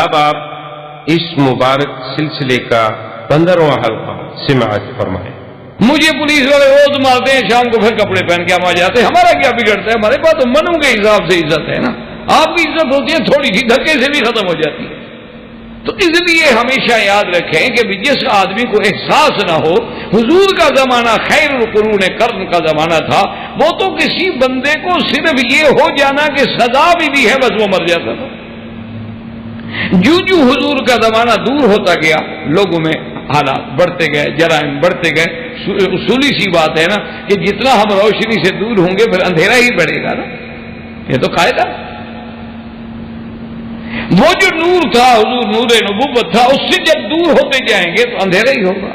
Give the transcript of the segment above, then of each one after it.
اب آپ اس مبارک سلسلے کا 15واں حلقہ سماعت فرمائیں۔ مجھے پولیس والے روز مارتے ہیں، شام کو پھر کپڑے پہن کے ہم آ جاتے ہیں، ہمارا کیا بگڑتا ہے؟ ہمارے پاس تو منوں کے حساب سے عزت ہے نا، آپ کی عزت ہوتی ہے تھوڑی سی، دھکے سے بھی ختم ہو جاتی ہے۔ تو اس لیے ہمیشہ یاد رکھیں کہ جس آدمی کو احساس نہ ہو، حضور کا زمانہ خیر القرون قرن کا زمانہ تھا، وہ تو کسی بندے کو صرف یہ ہو جانا کہ سزا بھی ہے بس وہ مر جاتا تھا۔ جو حضور کا زمانہ دور ہوتا گیا، لوگوں میں حالات بڑھتے گئے، جرائم بڑھتے گئے۔ اصولی سی بات ہے نا کہ جتنا ہم روشنی سے دور ہوں گے پھر اندھیرا ہی بڑھے گا نا، یہ تو قاعدہ۔ وہ جو نور تھا، حضور نور نبوت تھا، اس سے جب دور ہوتے جائیں گے تو اندھیرا ہی ہوگا۔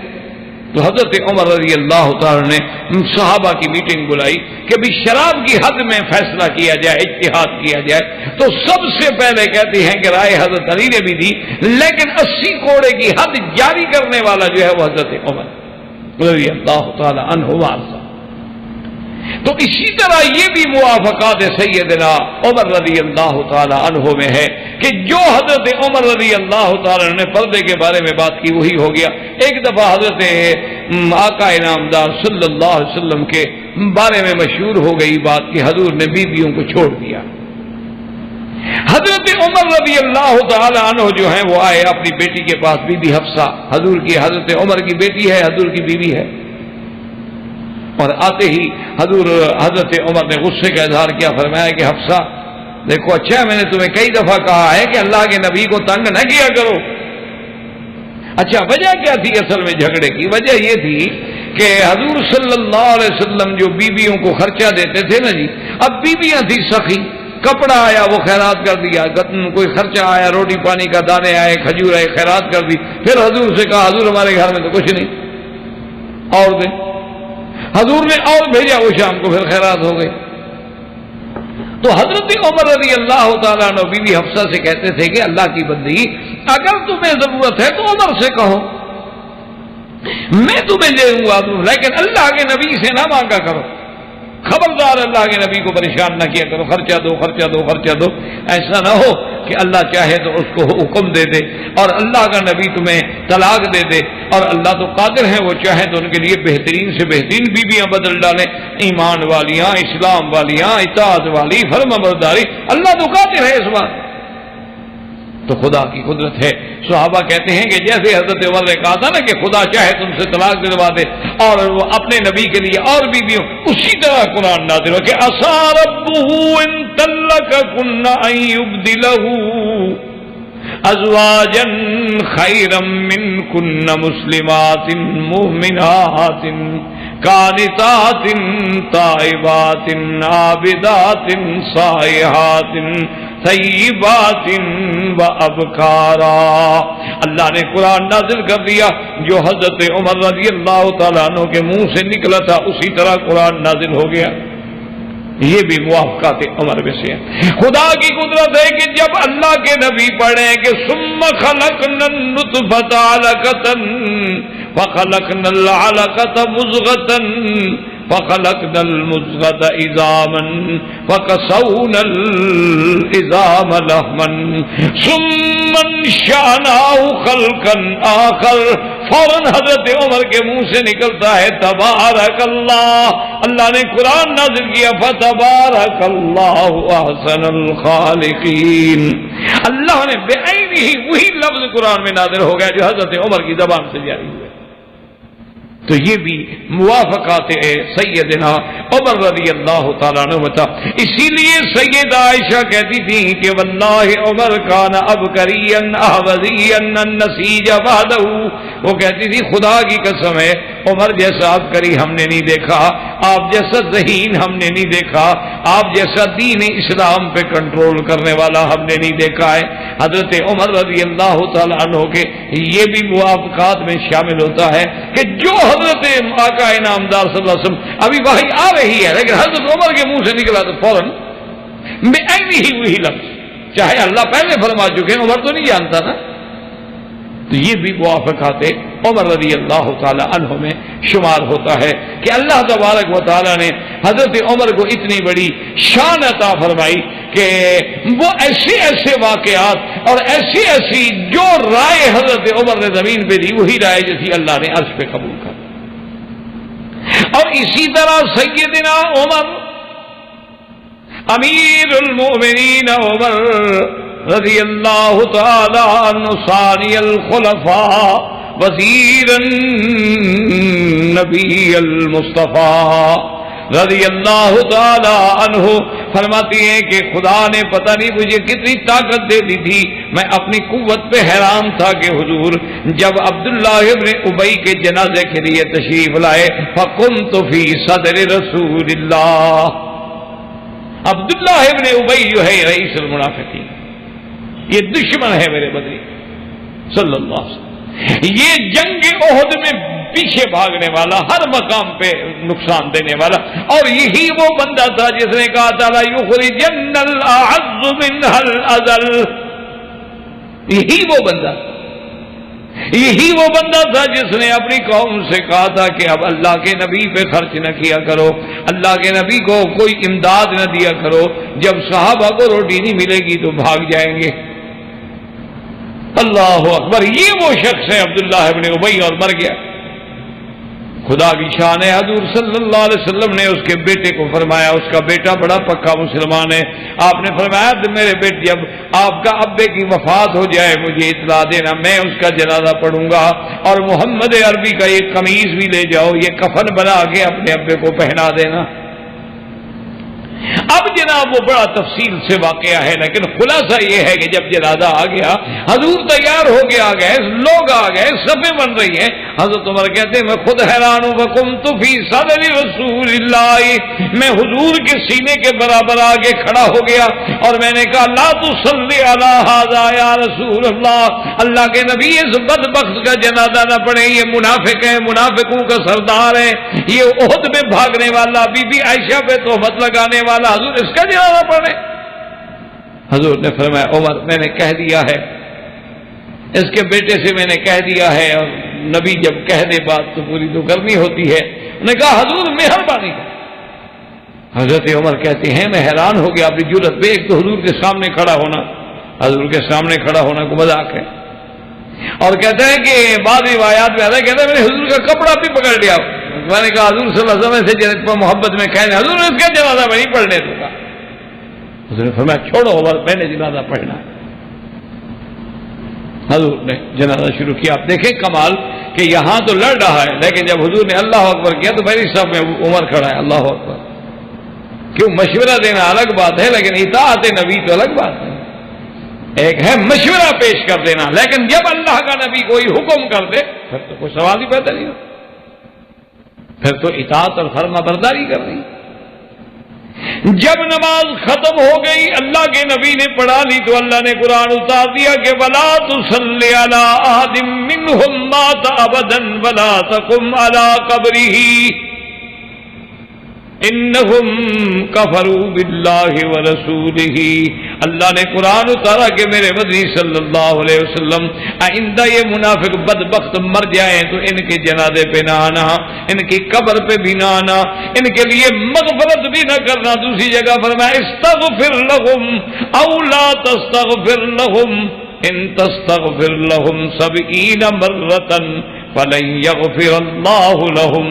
تو حضرت عمر رضی اللہ تعالی نے صحابہ کی میٹنگ بلائی کہ بھی شراب کی حد میں فیصلہ کیا جائے، اجتہاد کیا جائے۔ تو سب سے پہلے کہتے ہیں کہ رائے حضرت علی نے بھی دی، لیکن 80 کوڑے کی حد جاری کرنے والا جو ہے وہ حضرت عمر رضی اللہ تعالی عنہ وارض۔ تو اسی طرح یہ بھی موافقات سیدنا عمر رضی اللہ تعالی عنہ میں ہے کہ جو حضرت عمر رضی اللہ تعالی عنہ نے پردے کے بارے میں بات کی وہی ہو گیا۔ ایک دفعہ حضرت آقا انعامدار صلی اللہ علیہ وسلم کے بارے میں مشہور ہو گئی بات کہ حضور نے بیویوں کو چھوڑ دیا۔ حضرت عمر رضی اللہ تعالی عنہ جو ہیں وہ آئے اپنی بیٹی کے پاس، بی بی حفصہ حضور کی، حضرت عمر کی بیٹی ہے، حضور کی بیوی ہے۔ اور آتے ہی حضرت عمر نے غصے کا اظہار کیا، فرمایا کہ حفصہ دیکھو، اچھا میں نے تمہیں کئی دفعہ کہا ہے کہ اللہ کے نبی کو تنگ نہ کیا کرو۔ اچھا وجہ کیا تھی اصل میں جھگڑے کی؟ وجہ یہ تھی کہ حضور صلی اللہ علیہ وسلم جو بیویوں کو خرچہ دیتے تھے نا جی، اب بیویاں تھی سخی، کپڑا آیا وہ خیرات کر دیا، کوئی خرچہ آیا، روٹی پانی کا دانے آئے، کھجور آئے، خیرات کر دی۔ پھر حضور سے کہا حضور ہمارے گھر میں تو کچھ نہیں، اور دیں۔ حضور نے اور بھیجا، وہ شام کو پھر خیرات ہو گئی۔ تو حضرت عمر رضی اللہ تعالیٰ عنہ بیوی حفصہ سے کہتے تھے کہ اللہ کی بندگی، اگر تمہیں ضرورت ہے تو عمر سے کہو، میں تمہیں دے دوں گا، لیکن اللہ کے نبی سے نہ مانگا کرو، خبردار اللہ کے نبی کو پریشان نہ کیا کرو، خرچہ دو خرچہ دو خرچہ دو۔ ایسا نہ ہو کہ اللہ چاہے تو اس کو حکم دے دے اور اللہ کا نبی تمہیں طلاق دے دے، اور اللہ تو قادر ہے، وہ چاہے تو ان کے لیے بہترین سے بہترین بیویاں بدل ڈالیں، ایمان والیاں، اسلام والیاں، اطاعت والی، فرمانبرداری، اللہ تو قادر ہے اس بات۔ تو خدا کی قدرت ہے۔ صحابہ کہتے ہیں کہ جیسے حضرت عمر نے کہا تھا نا کہ خدا چاہے تم سے طلاق دلوا دے اور وہ اپنے نبی کے لیے اور بیویوں، اسی طرح قرآن نازل ہو کہ عسى ربه ان طلقكن ان يبدله ازواجا خيرا منكن مسلمات مؤمنات قانتات تائبات عابدات صائحات طیبات و ابکارا۔ اللہ نے قرآن نازل کر دیا، جو حضرت عمر رضی اللہ تعالیٰ عنہ کے منہ سے نکلا تھا اسی طرح قرآن نازل ہو گیا۔ یہ بھی موافقات عمر میں سے ہے۔ خدا کی قدرت ہے کہ جب اللہ کے نبی پڑھیں کہ ثم خلقنا النطفة علقة فخلقنا العلقة مضغة فخلقنا المضغة عظاما فكسونا العظام لحما ثم انشأناه خلقا آخر، فوراً حضرت عمر کے منہ سے نکلتا ہے تبارک اللہ، اللہ نے قرآن نازل کیا فتبارک اللہ احسن الخالقین۔ اللہ نے بے عینی ہی وہی لفظ قرآن میں نازل ہو گیا جو حضرت عمر کی زبان سے جاری ہوئے۔ تو یہ بھی موافقات سیدنا عمر رضی اللہ تعالیٰ عنہ تھا۔ اسی لیے سیدہ عائشہ کہتی تھی کہ واللہ عمر کان ابکریا احوذیا النسیج بعدہ، وہ کہتی تھی خدا کی قسم ہے عمر جیسا عبقری ہم نے نہیں دیکھا، آپ جیسا ذہین ہم نے نہیں دیکھا، آپ جیسا دین اسلام پہ کنٹرول کرنے والا ہم نے نہیں دیکھا ہے۔ حضرت عمر رضی اللہ تعالیٰ عنہ کے یہ بھی موافقات میں شامل ہوتا ہے کہ جو حضرت آقا انعامدار صلی اللہ علیہ وسلم ابھی وحی آ رہی ہے لیکن حضرت عمر کے منہ سے نکلا تو فوراً میں ہی وہی لفظ، چاہے اللہ پہلے فرما چکے، عمر تو نہیں جانتا نا، تو یہ بھی موافقات عمر رضی اللہ تعالی عنہ میں شمار ہوتا ہے کہ اللہ تبارک و تعالی نے حضرت عمر کو اتنی بڑی شان عطا فرمائی کہ وہ ایسے ایسے واقعات اور ایسی ایسی جو رائے حضرت عمر نے زمین پہ دی وہی رائے جو تھی اللہ نے عرش پہ قبول کر. اور اسی طرح سیدنا عمر امیر المؤمنین عمر رضی اللہ تعالی عنہ ثانی الخلفاء وزیر النبی المصطفیٰ رضی اللہ تعالی عنہ فرماتی ہیں کہ خدا نے پتہ نہیں مجھے کتنی طاقت دے دی تھی، میں اپنی قوت پہ حیران تھا کہ حضور جب عبداللہ ابن ابی کے جنازے کے لیے تشریف لائے فقمت فی صدر رسول اللہ. عبداللہ ابن ابی جو ہے رئیس المنافقین، یہ دشمن ہے میرے بدری صلی اللہ علیہ وسلم، یہ جنگ احد میں پیچھے بھاگنے والا، ہر مقام پہ نقصان دینے والا، اور یہی وہ بندہ تھا جس نے کہا تھا لا یخرجن الاعز منها الاذل. یہی وہ بندہ تھا جس نے اپنی قوم سے کہا تھا کہ اب اللہ کے نبی پہ خرچ نہ کیا کرو، اللہ کے نبی کو کوئی امداد نہ دیا کرو، جب صحابہ کو روٹی نہیں ملے گی تو بھاگ جائیں گے. اللہ اکبر، یہ وہ شخص ہے عبداللہ ابن ابی، اور مر گیا. خدا کی شان ہے، حضور صلی اللہ علیہ وسلم نے اس کے بیٹے کو فرمایا، اس کا بیٹا بڑا پکا مسلمان ہے، آپ نے فرمایا میرے بیٹے جب آپ کا ابے کی وفات ہو جائے مجھے اطلاع دینا، میں اس کا جنازہ پڑھوں گا، اور محمد عربی کا یہ قمیض بھی لے جاؤ، یہ کفن بنا کے اپنے ابے کو پہنا دینا. اب جناب وہ بڑا تفصیل سے واقعہ ہے، لیکن خلاصہ یہ ہے کہ جب جنازہ آ گیا، حضور تیار ہو کے آ گئے، لوگ آ گئے، صفیں بن رہی ہیں. حضرت عمر کہتے ہیں میں خود حیران ہوں، وقمت فی صدر رسول اللہ، میں حضور کے سینے کے برابر آگے کھڑا ہو گیا اور میں نے کہا لا تصلی علی ھذا یا رسول اللہ، اللہ کے نبی اس بدبخت کا جنازہ نہ پڑھیں، یہ منافق ہے، منافقوں کا سردار ہے، یہ احد میں بھاگنے والا، بی بی عائشہ پہ تہمت لگانے والا، حضور اس کا جنازہ پڑھیں. حضور نے فرمایا عمر میں نے کہہ دیا ہے، اس کے بیٹے سے میں نے کہہ دیا ہے، اور نبی جب کہہ دے بات تو پوری تو کرنی ہوتی ہے. انہوں نے کہا حضور مہربانی کر. حضرت عمر کہتے ہیں میں حیران ہو گیا اپنی جرت پہ، ایک تو حضور کے سامنے کھڑا ہونا، حضور کے سامنے کھڑا ہونا کو مذاق ہے، اور کہتے ہیں کہ بعض روایات میں آتا ہے کہتے ہیں میں نے حضور کا کپڑا بھی پکڑ لیا. میں نے کہا حضور صلی اللہ علیہ وسلم سے جنت پر محبت میں کہنے حضور نے اس کا جنازہ میں نہیں پڑھنے دوں گا. حضور نے فرمایا چھوڑو عمر میں نے جنازہ پڑھنا. حضور نے جنازہ شروع کیا. آپ دیکھیں کمال کہ یہاں تو لڑ رہا ہے، لیکن جب حضور نے اللہ اکبر کیا تو میری صف میں عمر کھڑا ہے. اللہ اکبر. کیوں مشورہ دینا الگ بات ہے، لیکن اطاعت نبی تو الگ بات ہے. ایک ہے مشورہ پیش کر دینا، لیکن جب اللہ کا نبی کوئی حکم کر دے پھر تو کوئی سوال ہی پیدا نہیں ہوتا، پھر تو اطاعت اور فرما برداری کرنی. جب نماز ختم ہو گئی اللہ کے نبی نے پڑھا لی تو اللہ نے قرآن اتار دیا کہ وَلَا تُصَلِّ عَلَىٰ أَحَدٍ مِّنْهُمْ مَاتَ أَبَدًا وَلَا تَقُمْ عَلَىٰ قَبْرِهِ إِنَّهُمْ كَفَرُوا بِاللَّهِ وَرَسُولِهِ. اللہ نے قرآن اتارا کہ میرے مدنی صلی اللہ علیہ وسلم آئندہ یہ منافق بدبخت مر جائیں تو ان کے جنازے پہ نہ آنا، ان کی قبر پہ بھی نہ آنا، ان کے لیے مغفرت بھی نہ کرنا. دوسری جگہ فرمایا استغفر لهم او لا تستغفر لهم ان تستغفر لهم 70 مرة فلن يغفر اللہ لهم.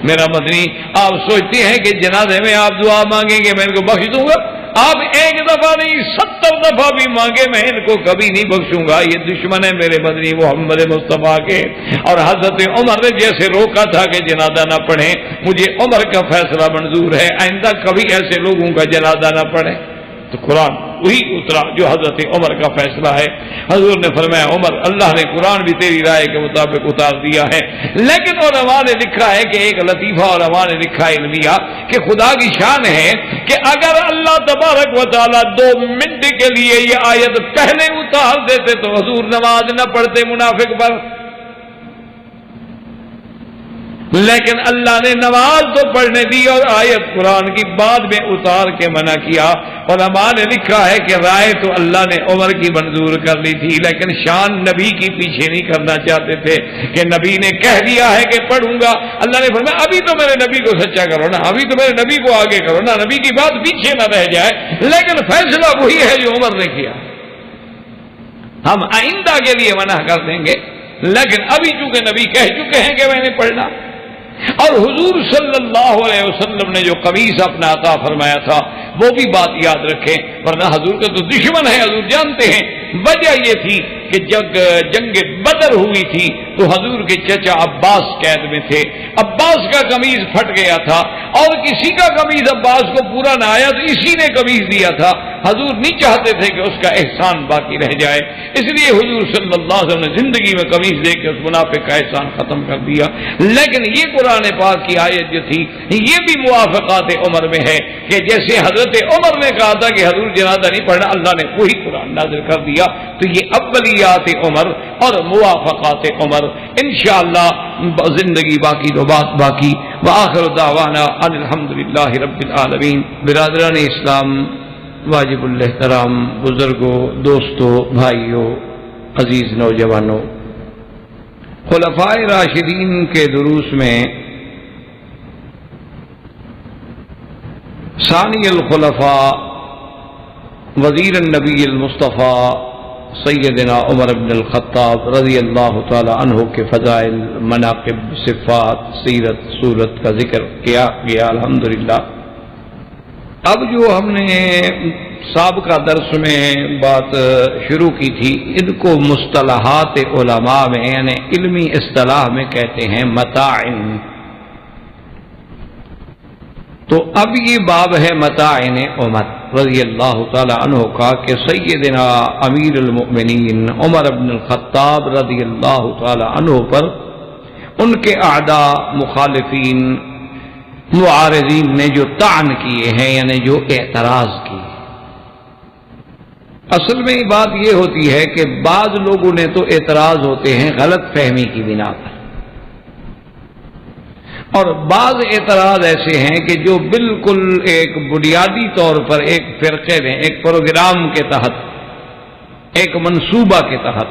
میرا مدنی آپ سوچتے ہیں کہ جنازے میں آپ دعا مانگیں گے میں ان کو بخش دوں گا؟ آپ ایک دفعہ نہیں 70 دفعہ بھی مانگے میں ان کو کبھی نہیں بخشوں گا. یہ دشمن ہے میرے مدنی محمد مصطفیٰ کے. اور حضرت عمر نے جیسے روکا تھا کہ جنازہ نہ پڑھیں، مجھے عمر کا فیصلہ منظور ہے، آئندہ کبھی ایسے لوگوں کا جنازہ نہ پڑھیں. تو قرآن وہی اترا جو حضرت عمر کا فیصلہ ہے. حضور نے فرمایا عمر اللہ نے قرآن بھی تیری رائے کے مطابق اتار دیا ہے. لیکن علماء نے لکھا ہے کہ ایک لطیفہ علماء نے لکھا ہے علمیہ کہ خدا کی شان ہے کہ اگر اللہ تبارک و تعالیٰ 2 منٹ کے لیے یہ آیت پہلے اتار دیتے تو حضور نماز نہ پڑھتے منافق پر. لیکن اللہ نے نماز تو پڑھنے دی اور آیت قرآن کی بعد میں اتار کے منع کیا. علماء نے لکھا ہے کہ رائے تو اللہ نے عمر کی منظور کر لی تھی، لیکن شان نبی کی پیچھے نہیں کرنا چاہتے تھے کہ نبی نے کہہ دیا ہے کہ پڑھوں گا. اللہ نے فرمایا ابھی تو میرے نبی کو سچا کرو نا، ابھی تو میرے نبی کو آگے کرو نا، نبی کی بات پیچھے نہ رہ جائے. لیکن فیصلہ وہی ہے جو عمر نے کیا. ہم آئندہ کے لیے منع کر دیں گے، لیکن ابھی چونکہ نبی کہہ چکے ہیں کہ میں نے پڑھنا. اور حضور صلی اللہ علیہ وسلم نے جو قمیص اپنا عطا فرمایا تھا وہ بھی بات یاد رکھیں، ورنہ حضور کا تو دشمن ہے، حضور جانتے ہیں. وجہ یہ تھی کہ جب جنگ بدر ہوئی تھی تو حضور کے چچا عباس قید میں تھے. عباس کا قمیص پھٹ گیا تھا اور کسی کا قمیص عباس کو پورا نہ آیا تو اسی نے قمیص دیا تھا. حضور نہیں چاہتے تھے کہ اس کا احسان باقی رہ جائے، اس لیے حضور صلی اللہ علیہ وسلم نے زندگی میں قمیص دے کے اس منافق کا احسان ختم کر دیا. لیکن یہ قرآن پاک کی آیت جو تھی یہ بھی موافقات عمر میں ہے کہ جیسے حضرت عمر نے کہا تھا کہ حضور جنازہ نہیں پڑھنا، اللہ نے وہی قرآن نازل کر دیا. تو یہ اولیات عمر اور موافقات عمر. انشاءاللہ زندگی باقی تو بات باقی. وآخر دعوانا ان الحمدللہ رب العالمین. برادران اسلام، واجب الاحترام بزرگوں، دوستوں، بھائیوں، عزیز نوجوانوں، خلفائے راشدین کے دروس میں ثانی الخلفاء وزیر النبی المصطفیٰ سیدنا عمر بن الخطاب رضی اللہ تعالی عنہ کے فضائل، مناقب، صفات، سیرت، صورت کا ذکر کیا گیا. الحمدللہ. اب جو ہم نے سابقہ درس میں بات شروع کی تھی، ان کو مصطلحات علماء میں یعنی علمی اصطلاح میں کہتے ہیں متاعن. تو اب یہ باب ہے متاعن عمر رضی اللہ تعالی عنہ کا کہ سیدنا امیر المؤمنین عمر بن الخطاب رضی اللہ تعالی عنہ پر ان کے اعداء، مخالفین، معارضین نے جو طعن کیے ہیں یعنی جو اعتراض کیے. اصل میں بات یہ ہوتی ہے کہ بعض لوگوں نے تو اعتراض ہوتے ہیں غلط فہمی کی بنا پر، اور بعض اعتراض ایسے ہیں کہ جو بالکل ایک بنیادی طور پر ایک فرقے میں، ایک پروگرام کے تحت، ایک منصوبہ کے تحت،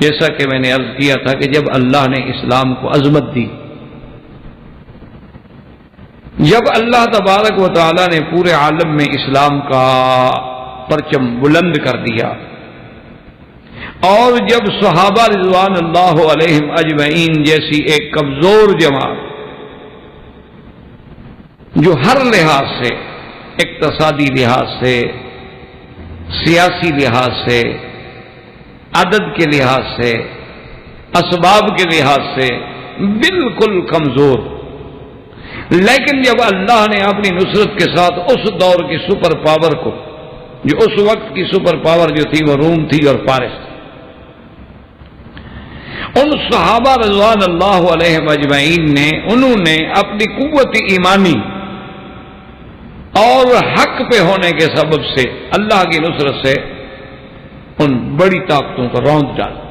جیسا کہ میں نے عرض کیا تھا کہ جب اللہ نے اسلام کو عظمت دی، جب اللہ تبارک و تعالی نے پورے عالم میں اسلام کا پرچم بلند کر دیا، اور جب صحابہ رضوان اللہ علیہم اجمعین جیسی ایک کمزور جماعت جو ہر لحاظ سے، اقتصادی لحاظ سے، سیاسی لحاظ سے، عدد کے لحاظ سے، اسباب کے لحاظ سے بالکل کمزور، لیکن جب اللہ نے اپنی نصرت کے ساتھ اس دور کی سپر پاور کو، جو اس وقت کی سپر پاور جو تھی وہ روم تھی اور فارس تھی، ان صحابہ رضوان اللہ علیہ اجمعین نے، انہوں نے اپنی قوت ایمانی اور حق پہ ہونے کے سبب سے اللہ کی نصرت سے ان بڑی طاقتوں کو روند ڈالا.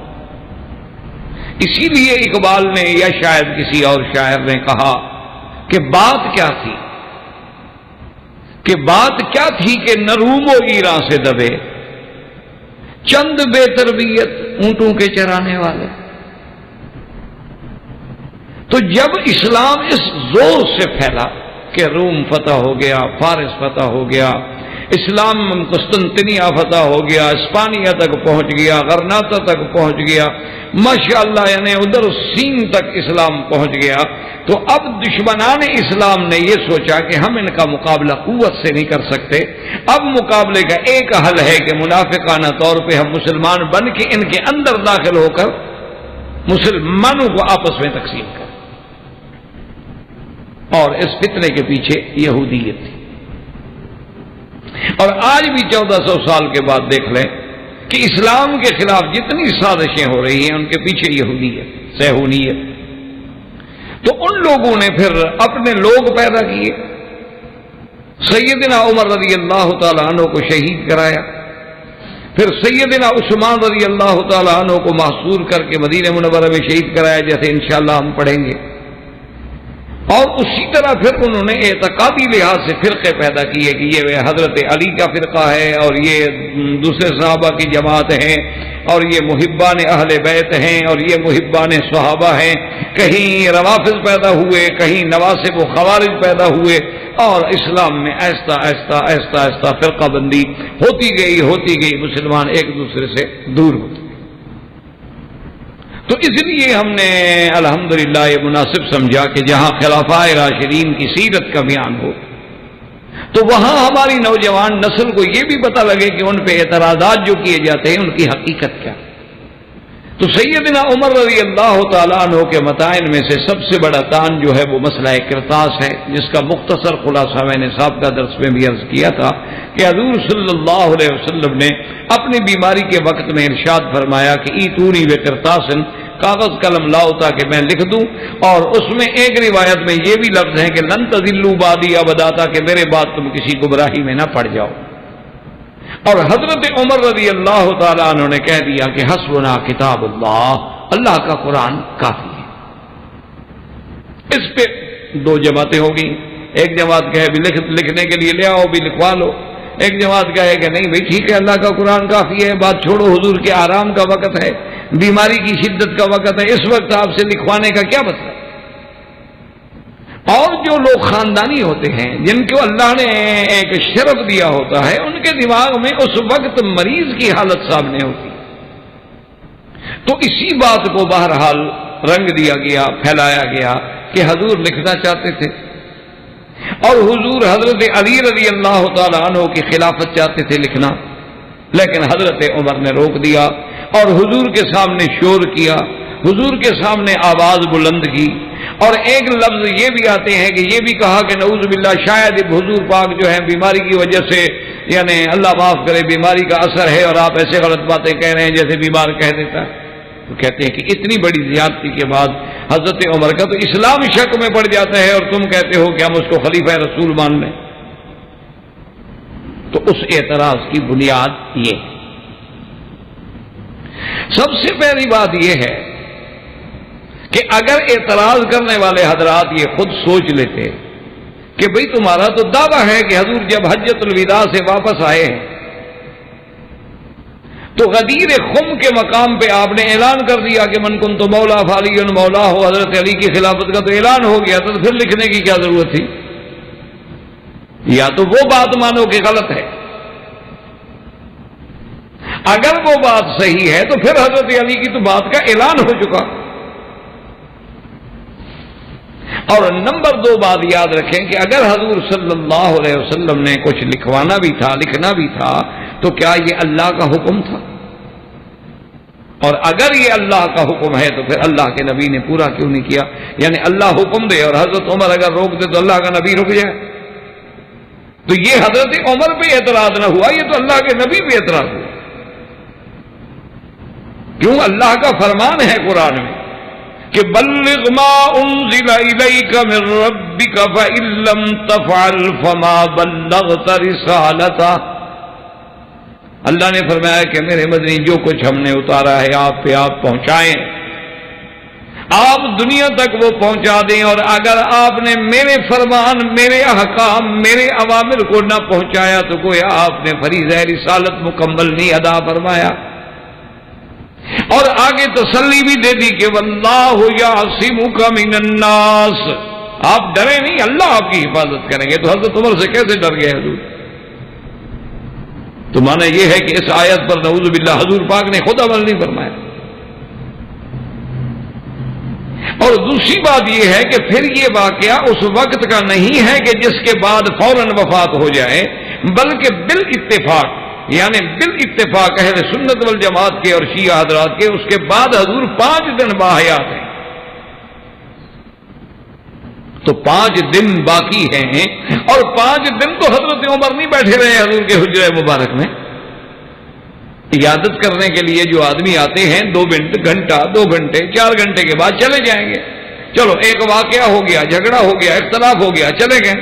اسی لیے اقبال نے یا شاید کسی اور شاعر نے کہا کہ بات کیا تھی، کہ بات کیا تھی کہ نہ روم و ایران سے دبے چند بے تربیت اونٹوں کے چرانے والے. تو جب اسلام اس زور سے پھیلا کہ روم فتح ہو گیا، فارس فتح ہو گیا، اسلام قسطنطنیہ فتح ہو گیا، اسپانیہ تک پہنچ گیا، غرناطہ تک پہنچ گیا، ماشاءاللہ یعنی ادھر سین تک اسلام پہنچ گیا، تو اب دشمنان اسلام نے یہ سوچا کہ ہم ان کا مقابلہ قوت سے نہیں کر سکتے، اب مقابلے کا ایک حل ہے کہ منافقانہ طور پہ ہم مسلمان بن کے ان کے اندر داخل ہو کر مسلمانوں کو آپس میں تقسیم کریں. اور اس فتنے کے پیچھے یہودیت تھی. اور آج بھی 1400 سال کے بعد دیکھ لیں کہ اسلام کے خلاف جتنی سازشیں ہو رہی ہیں ان کے پیچھے یہودیت، صہیونیت. تو ان لوگوں نے پھر اپنے لوگ پیدا کیے، سیدنا عمر رضی اللہ تعالی عنہ کو شہید کرایا، پھر سیدنا عثمان رضی اللہ تعالیٰ عنہ کو محصور کر کے مدینہ منورہ میں شہید کرایا، جیسے انشاءاللہ ہم پڑھیں گے. اور اسی طرح پھر انہوں نے اعتقادی لحاظ سے فرقے پیدا کیے کہ یہ حضرت علی کا فرقہ ہے اور یہ دوسرے صحابہ کی جماعت ہیں اور یہ محبان اہل بیت ہیں اور یہ محبان صحابہ ہیں. کہیں روافض پیدا ہوئے، کہیں نواسب و خوارج پیدا ہوئے، اور اسلام میں آہستہ آہستہ آہستہ آہستہ فرقہ بندی ہوتی گئی، مسلمان ایک دوسرے سے دور ہوتے. تو اس لیے ہم نے الحمدللہ یہ مناسب سمجھا کہ جہاں خلفائے راشدین کی سیرت کا بیان ہو تو وہاں ہماری نوجوان نسل کو یہ بھی پتہ لگے کہ ان پہ اعتراضات جو کیے جاتے ہیں ان کی حقیقت کیا. تو سیدنا عمر رضی اللہ تعالیٰ عنہ کے متائن میں سے سب سے بڑا تان جو ہے وہ مسئلہ قرطاس ہے، جس کا مختصر خلاصہ میں نے سابقہ درس میں بھی عرض کیا تھا کہ حضور صلی اللہ علیہ وسلم نے اپنی بیماری کے وقت میں ارشاد فرمایا کہ ایتونی بقرطاسن، کاغذ قلم لاؤ تاکہ میں لکھ دوں. اور اس میں ایک روایت میں یہ بھی لفظ ہے کہ لن تضلوا بعدی ابدا، کہ میرے بعد تم کسی گمراہی میں نہ پڑ جاؤ. اور حضرت عمر رضی اللہ تعالیٰ عنہ نے کہہ دیا کہ حسبنا کتاب اللہ، اللہ کا قرآن کافی ہے. اس پہ دو جماعتیں ہوگی، ایک جماعت کہے بھی لکھنے کے لیے لے آؤ بھی لکھوا لو، ایک جماعت کہے کہ نہیں بھائی ٹھیک ہے اللہ کا قرآن کافی ہے، بات چھوڑو، حضور کے آرام کا وقت ہے، بیماری کی شدت کا وقت ہے، اس وقت آپ سے لکھوانے کا کیا مطلب. اور جو لوگ خاندانی ہوتے ہیں جن کو اللہ نے ایک شرف دیا ہوتا ہے، ان کے دماغ میں اس وقت مریض کی حالت سامنے ہوتی، تو اسی بات کو بہرحال رنگ دیا گیا، پھیلایا گیا کہ حضور لکھنا چاہتے تھے اور حضور حضرت علی رضی اللہ تعالیٰ عنہ کی خلافت چاہتے تھے لکھنا، لیکن حضرت عمر نے روک دیا اور حضور کے سامنے شور کیا، حضور کے سامنے آواز بلند کی. اور ایک لفظ یہ بھی آتے ہیں کہ یہ بھی کہا کہ نعوذ باللہ شاید حضور پاک جو ہے بیماری کی وجہ سے، یعنی اللہ معاف کرے بیماری کا اثر ہے اور آپ ایسے غلط باتیں کہہ رہے ہیں جیسے بیمار کہہ دیتا ہے. تو کہتے ہیں کہ اتنی بڑی زیادتی کے بعد حضرت عمر کا تو اسلام شک میں پڑ جاتا ہے اور تم کہتے ہو کہ ہم اس کو خلیفہ رسول مان لیں. تو اس اعتراض کی بنیاد یہ ہے. سب سے پہلی بات یہ ہے کہ اگر اعتراض کرنے والے حضرات یہ خود سوچ لیتے کہ بھئی تمہارا تو دعویٰ ہے کہ حضور جب حجۃ الوداع سے واپس آئے ہیں تو غدیر خم کے مقام پہ آپ نے اعلان کر دیا کہ من کنت مولا فعلی مولا ہو، حضرت علی کی خلافت کا تو اعلان ہو گیا تو پھر لکھنے کی کیا ضرورت تھی. یا تو وہ بات مانو کہ غلط ہے، اگر وہ بات صحیح ہے تو پھر حضرت علی کی تو بات کا اعلان ہو چکا. اور نمبر 2 بات یاد رکھیں کہ اگر حضور صلی اللہ علیہ وسلم نے کچھ لکھوانا بھی تھا، لکھنا بھی تھا، تو کیا یہ اللہ کا حکم تھا؟ اور اگر یہ اللہ کا حکم ہے تو پھر اللہ کے نبی نے پورا کیوں نہیں کیا؟ یعنی اللہ حکم دے اور حضرت عمر اگر روک دے تو اللہ کا نبی رک جائے. تو یہ حضرت عمر پہ اعتراض نہ ہوا، یہ تو اللہ کے نبی پہ اعتراض ہوا. کیوں؟ اللہ کا فرمان ہے قرآن میں کہ بلغ ما انزل الیک من ربک فإن لم تفعل فما بلغت رسالتہ. اللہ نے فرمایا کہ میرے مدنی جو کچھ ہم نے اتارا ہے آپ پہ آپ پہنچائیں، آپ دنیا تک وہ پہنچا دیں، اور اگر آپ نے میرے فرمان، میرے احکام، میرے اوامر کو نہ پہنچایا تو گویا آپ نے فریضہ رسالت مکمل نہیں ادا فرمایا. اور آگے تسلی بھی دے دی کہ واللہ یعصمک من الناس، آپ ڈرے نہیں، اللہ آپ کی حفاظت کریں گے. تو حضرت عمر سے کیسے ڈر گئے حضور؟ تو معنی یہ ہے کہ اس آیت پر نعوذ باللہ حضور پاک نے خود عمل نہیں فرمایا. اور دوسری بات یہ ہے کہ پھر یہ واقعہ اس وقت کا نہیں ہے کہ جس کے بعد فوراً وفات ہو جائے، بلکہ بالاتفاق، یعنی بالاتفاق اہل سنت والجماعت کے اور شیعہ حضرات کے اس کے بعد حضور 5 دن باحیات ہیں. تو 5 دن باقی ہیں، اور 5 دن تو حضرت عمر نہیں بیٹھے رہے حضور کے حجرہ مبارک میں. عیادت کرنے کے لیے جو آدمی آتے ہیں 2 گھنٹہ 2 گھنٹے 4 گھنٹے کے بعد چلے جائیں گے. چلو ایک واقعہ ہو گیا، جھگڑا ہو گیا، اختلاف ہو گیا، چلے گئے.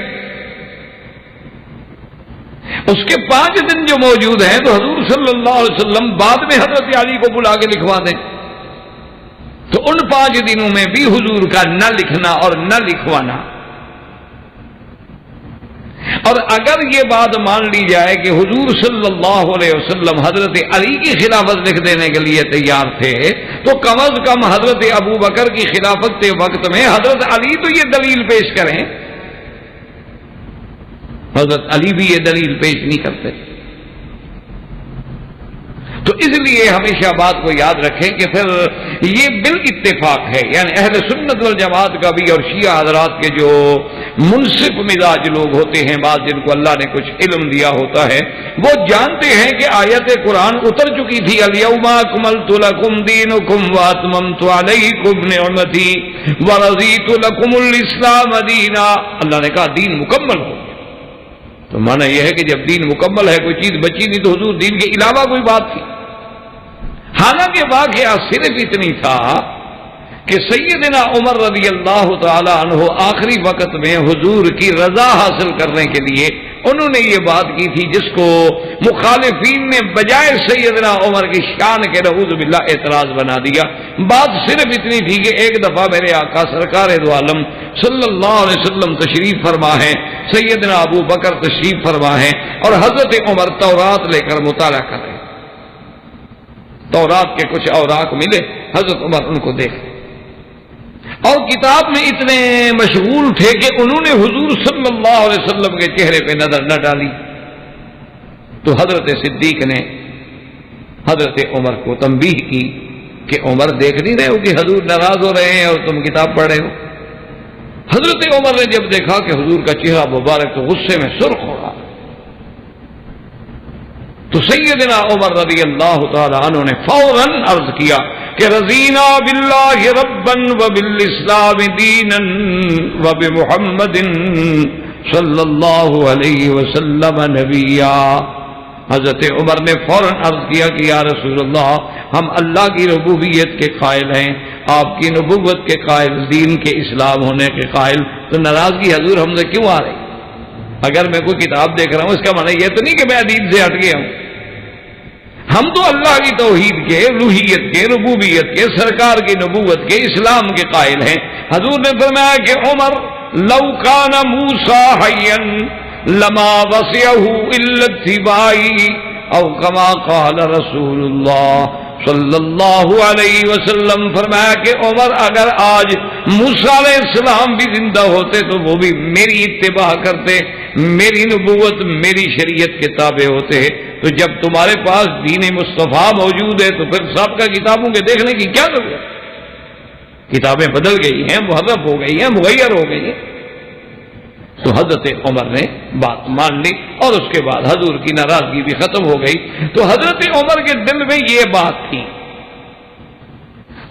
اس کے 5 دن جو موجود ہیں تو حضور صلی اللہ علیہ وسلم بعد میں حضرت علی کو بلا کے لکھوا دیں، تو ان 5 دنوں میں بھی حضور کا نہ لکھنا اور نہ لکھوانا. اور اگر یہ بات مان لی جائے کہ حضور صلی اللہ علیہ وسلم حضرت علی کی خلافت لکھ دینے کے لیے تیار تھے، تو کم از کم حضرت ابو بکر کی خلافت کے وقت میں حضرت علی تو یہ دلیل پیش کریں. حضرت علی بھی یہ دلیل پیش نہیں کرتے. تو اس لیے ہمیشہ بات کو یاد رکھیں کہ پھر یہ بالاتفاق ہے، یعنی اہل سنت والجماعت کا بھی اور شیعہ حضرات کے جو منصف مزاج لوگ ہوتے ہیں، بعض جن کو اللہ نے کچھ علم دیا ہوتا ہے، وہ جانتے ہیں کہ آیت قرآن اتر چکی تھی، الیوم اکملت لکم دینکم واتممت علیکم نعمتی ورضیت لکم الاسلام دینا. اللہ نے کہا دین مکمل ہو. تو معنی یہ ہے کہ جب دین مکمل ہے، کوئی چیز بچی نہیں، تو حضور دین کے علاوہ کوئی بات تھی. حالانکہ واقعہ صرف اتنی تھا کہ سیدنا عمر رضی اللہ تعالی عنہ آخری وقت میں حضور کی رضا حاصل کرنے کے لیے انہوں نے یہ بات کی تھی جس کو مخالفین نے بجائے سیدنا عمر کی شان کے نعوذ باللہ اعتراض بنا دیا. بات صرف اتنی تھی کہ ایک دفعہ میرے آقا سرکار دو عالم صلی اللہ علیہ وسلم تشریف فرما ہے، سیدنا ابو بکر تشریف فرما ہے، اور حضرت عمر تورات لے کر مطالعہ کر رہے. تورات کے کچھ اوراق ملے، حضرت عمر ان کو دیکھ اور کتاب میں اتنے مشغول تھے کہ انہوں نے حضور صلی اللہ علیہ وسلم کے چہرے پہ نظر نہ ڈالی. تو حضرت صدیق نے حضرت عمر کو تنبیہ کی کہ عمر دیکھ نہیں رہے ہو کہ حضور ناراض ہو رہے ہیں اور تم کتاب پڑھ رہے ہو. حضرت عمر نے جب دیکھا کہ حضور کا چہرہ مبارک تو غصے میں سرخ ہو رہا، تو سیدنا عمر رضی اللہ تعالی عنہ نے فوراً عرض کیا کہ رضینا باللہ ربا وبالاسلام دینا وبمحمد صلی اللہ علیہ وسلم نبیا. حضرت عمر نے فوراً عرض کیا کہ یا رسول اللہ، ہم اللہ کی ربوبیت کے قائل ہیں، آپ کی نبوت کے قائل، دین کے اسلام ہونے کے قائل، تو ناراضگی حضور ہم سے کیوں آ رہی؟ اگر میں کوئی کتاب دیکھ رہا ہوں اس کا معنی یہ تو نہیں کہ میں دین سے ہٹ گیا ہوں. ہم تو اللہ کی توحید کے، الوہیت کے، ربوبیت کے، سرکار کی نبوت کے، اسلام کے قائل ہیں. حضور نے فرمایا کہ عمر لو کان موسیٰ حیا لما وسعہ الا اتباعی او کما قال رسول اللہ صلی اللہ علیہ وسلم. فرمایا کہ عمر اگر آج موسیٰ علیہ السلام بھی زندہ ہوتے تو وہ بھی میری اتباع کرتے، میری نبوت، میری شریعت کے تابع ہوتے. تو جب تمہارے پاس دین مصطفیٰ موجود ہے تو پھر سابقہ کتابوں کے دیکھنے کی کیا ضرورت؟ کتابیں بدل گئی ہیں، محرف ہو گئی ہیں، مغیر ہو گئی ہیں. تو حضرت عمر نے بات مان لی اور اس کے بعد حضور کی ناراضگی بھی ختم ہو گئی. تو حضرت عمر کے دل میں یہ بات تھی.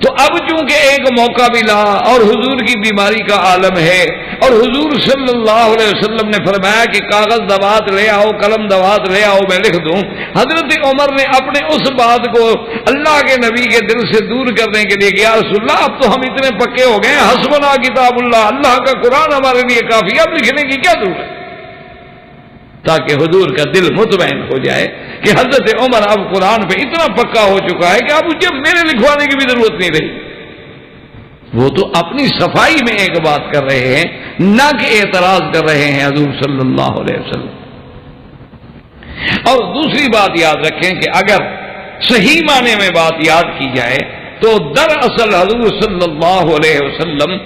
تو اب چونکہ ایک موقع ملا اور حضور کی بیماری کا عالم ہے اور حضور صلی اللہ علیہ وسلم نے فرمایا کہ کاغذ دوات لے آؤ، قلم دوات لے آؤ، میں لکھ دوں. حضرت عمر نے اپنے اس بات کو اللہ کے نبی کے دل سے دور کرنے کے لیے کہ یا رسول اللہ اب تو ہم اتنے پکے ہو گئے ہیں، حسبنا کتاب اللہ، اللہ کا قرآن ہمارے لیے کافی، اب لکھنے کی کیا ضرورت، تاکہ حضور کا دل مطمئن ہو جائے کہ حضرت عمر اب قرآن پہ اتنا پکا ہو چکا ہے کہ اب مجھے میرے لکھوانے کی بھی ضرورت نہیں رہی. وہ تو اپنی صفائی میں ایک بات کر رہے ہیں، نہ کہ اعتراض کر رہے ہیں حضور صلی اللہ علیہ وسلم. اور دوسری بات یاد رکھیں کہ اگر صحیح معنی میں بات یاد کی جائے تو دراصل حضور صلی اللہ علیہ وسلم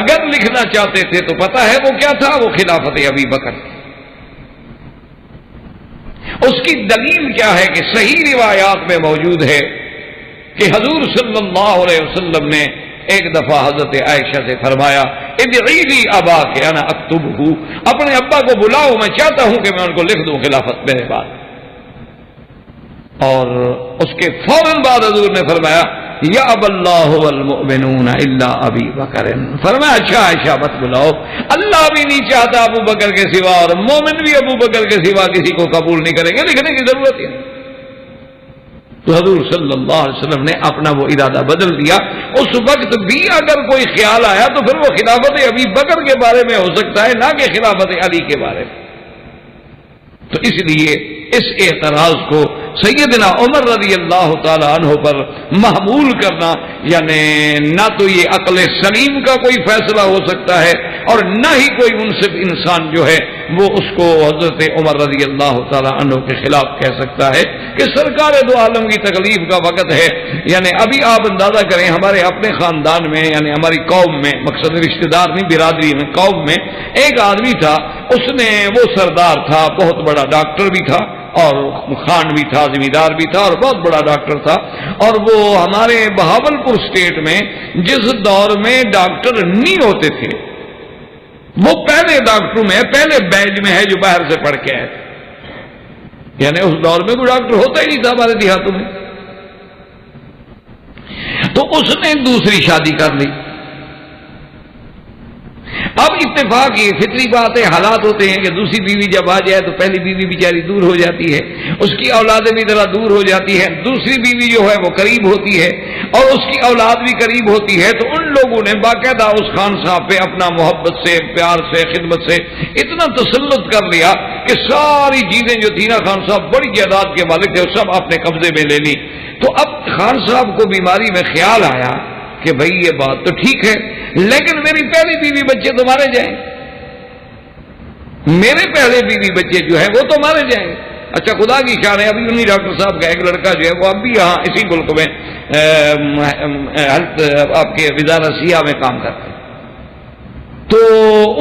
اگر لکھنا چاہتے تھے تو پتہ ہے وہ کیا تھا، وہ خلافت ابی بکر. اس کی دلیل کیا ہے کہ صحیح روایات میں موجود ہے کہ حضور صلی اللہ علیہ وسلم نے ایک دفعہ حضرت عائشہ سے فرمایا ادعی لی اباک انا اکتبہ، اپنے ابا کو بلاؤ، میں چاہتا ہوں کہ میں ان کو لکھ دوں خلافت میرے بعد. اور اس کے فوراً بعد حضور نے فرمایا یا اب اللہ والمؤمنون الا ابی بکر. فرمایا اچھا عائشہ مت بلاؤ، اللہ بھی نہیں چاہتا ابو بکر کے سوا اور مومن بھی ابو بکر کے سوا کسی کو قبول نہیں کریں گے، لکھنے کی ضرورت ہے. تو حضور صلی اللہ علیہ وسلم نے اپنا وہ ارادہ بدل دیا. اس وقت بھی اگر کوئی خیال آیا تو پھر وہ خلافت ابی بکر کے بارے میں ہو سکتا ہے، نہ کہ خلافت علی کے بارے میں. تو اس لیے اس اعتراض کو سیدنا عمر رضی اللہ تعالی عنہ پر محمول کرنا یعنی نہ تو یہ عقل سلیم کا کوئی فیصلہ ہو سکتا ہے اور نہ ہی کوئی منصف انسان جو ہے وہ اس کو حضرت عمر رضی اللہ تعالی عنہ کے خلاف کہہ سکتا ہے کہ سرکار دو عالم کی تکلیف کا وقت ہے. یعنی ابھی آپ اندازہ کریں ہمارے اپنے خاندان میں یعنی ہماری قوم میں مقصد رشتہ دار نہیں برادری میں قوم میں ایک آدمی تھا. اس نے وہ سردار تھا بہت بڑا ڈاکٹر بھی تھا اور خان بھی تھا زمیندار بھی تھا اور بہت بڑا ڈاکٹر تھا. اور وہ ہمارے بہاولپور اسٹیٹ میں جس دور میں ڈاکٹر نہیں ہوتے تھے وہ پہلے ڈاکٹروں میں پہلے بیچ میں ہے جو باہر سے پڑھ کے آئے. یعنی اس دور میں کوئی ڈاکٹر ہوتا ہی نہیں تھا ہمارے دیہاتوں میں. تو اس نے دوسری شادی کر لی. اب اتفاق یہ فطری بات ہے حالات ہوتے ہیں کہ دوسری بیوی جب آ جائے تو پہلی بیوی بیچاری دور ہو جاتی ہے اس کی اولادیں بھی ذرا دور ہو جاتی ہے. دوسری بیوی جو ہے وہ قریب ہوتی ہے اور اس کی اولاد بھی قریب ہوتی ہے. تو ان لوگوں نے باقاعدہ اس خان صاحب پہ اپنا محبت سے پیار سے خدمت سے اتنا تسلط کر لیا کہ ساری چیزیں جو تھی نا خان صاحب بڑی جائیداد کے مالک تھے سب اپنے قبضے میں لے لی. تو اب خان صاحب کو بیماری میں خیال آیا کہ بھئی یہ بات تو ٹھیک ہے لیکن میری پہلی بیوی بچے تو مارے جائیں میرے پہلے بیوی بچے جو ہیں وہ تو مارے جائیں. اچھا خدا کی شان ہے ابھی انہی ڈاکٹر صاحب کا ایک لڑکا جو ہے وہ اب بھی یہاں اسی ملک میں ہیلتھ آپ کے وزارت سیاہ میں کام کرتے ہیں. تو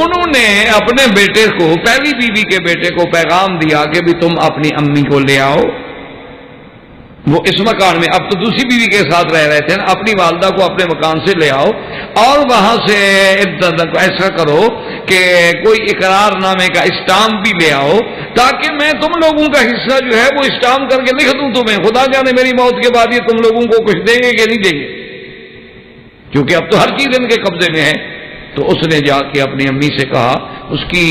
انہوں نے اپنے بیٹے کو پہلی بیوی کے بیٹے کو پیغام دیا کہ بھی تم اپنی امی کو لے آؤ وہ اس مکان میں اب تو دوسری بیوی کے ساتھ رہ رہے تھے نا اپنی والدہ کو اپنے مکان سے لے آؤ اور وہاں سے ایسا کرو کہ کوئی اقرار نامے کا اسٹامپ بھی لے آؤ تاکہ میں تم لوگوں کا حصہ جو ہے وہ اسٹامپ کر کے لکھ دوں تمہیں. خدا جانے میری موت کے بعد یہ تم لوگوں کو کچھ دیں گے کہ نہیں دیں گے کیونکہ اب تو ہر چیز ان کے قبضے میں ہے. تو اس نے جا کے اپنی امی سے کہا اس کی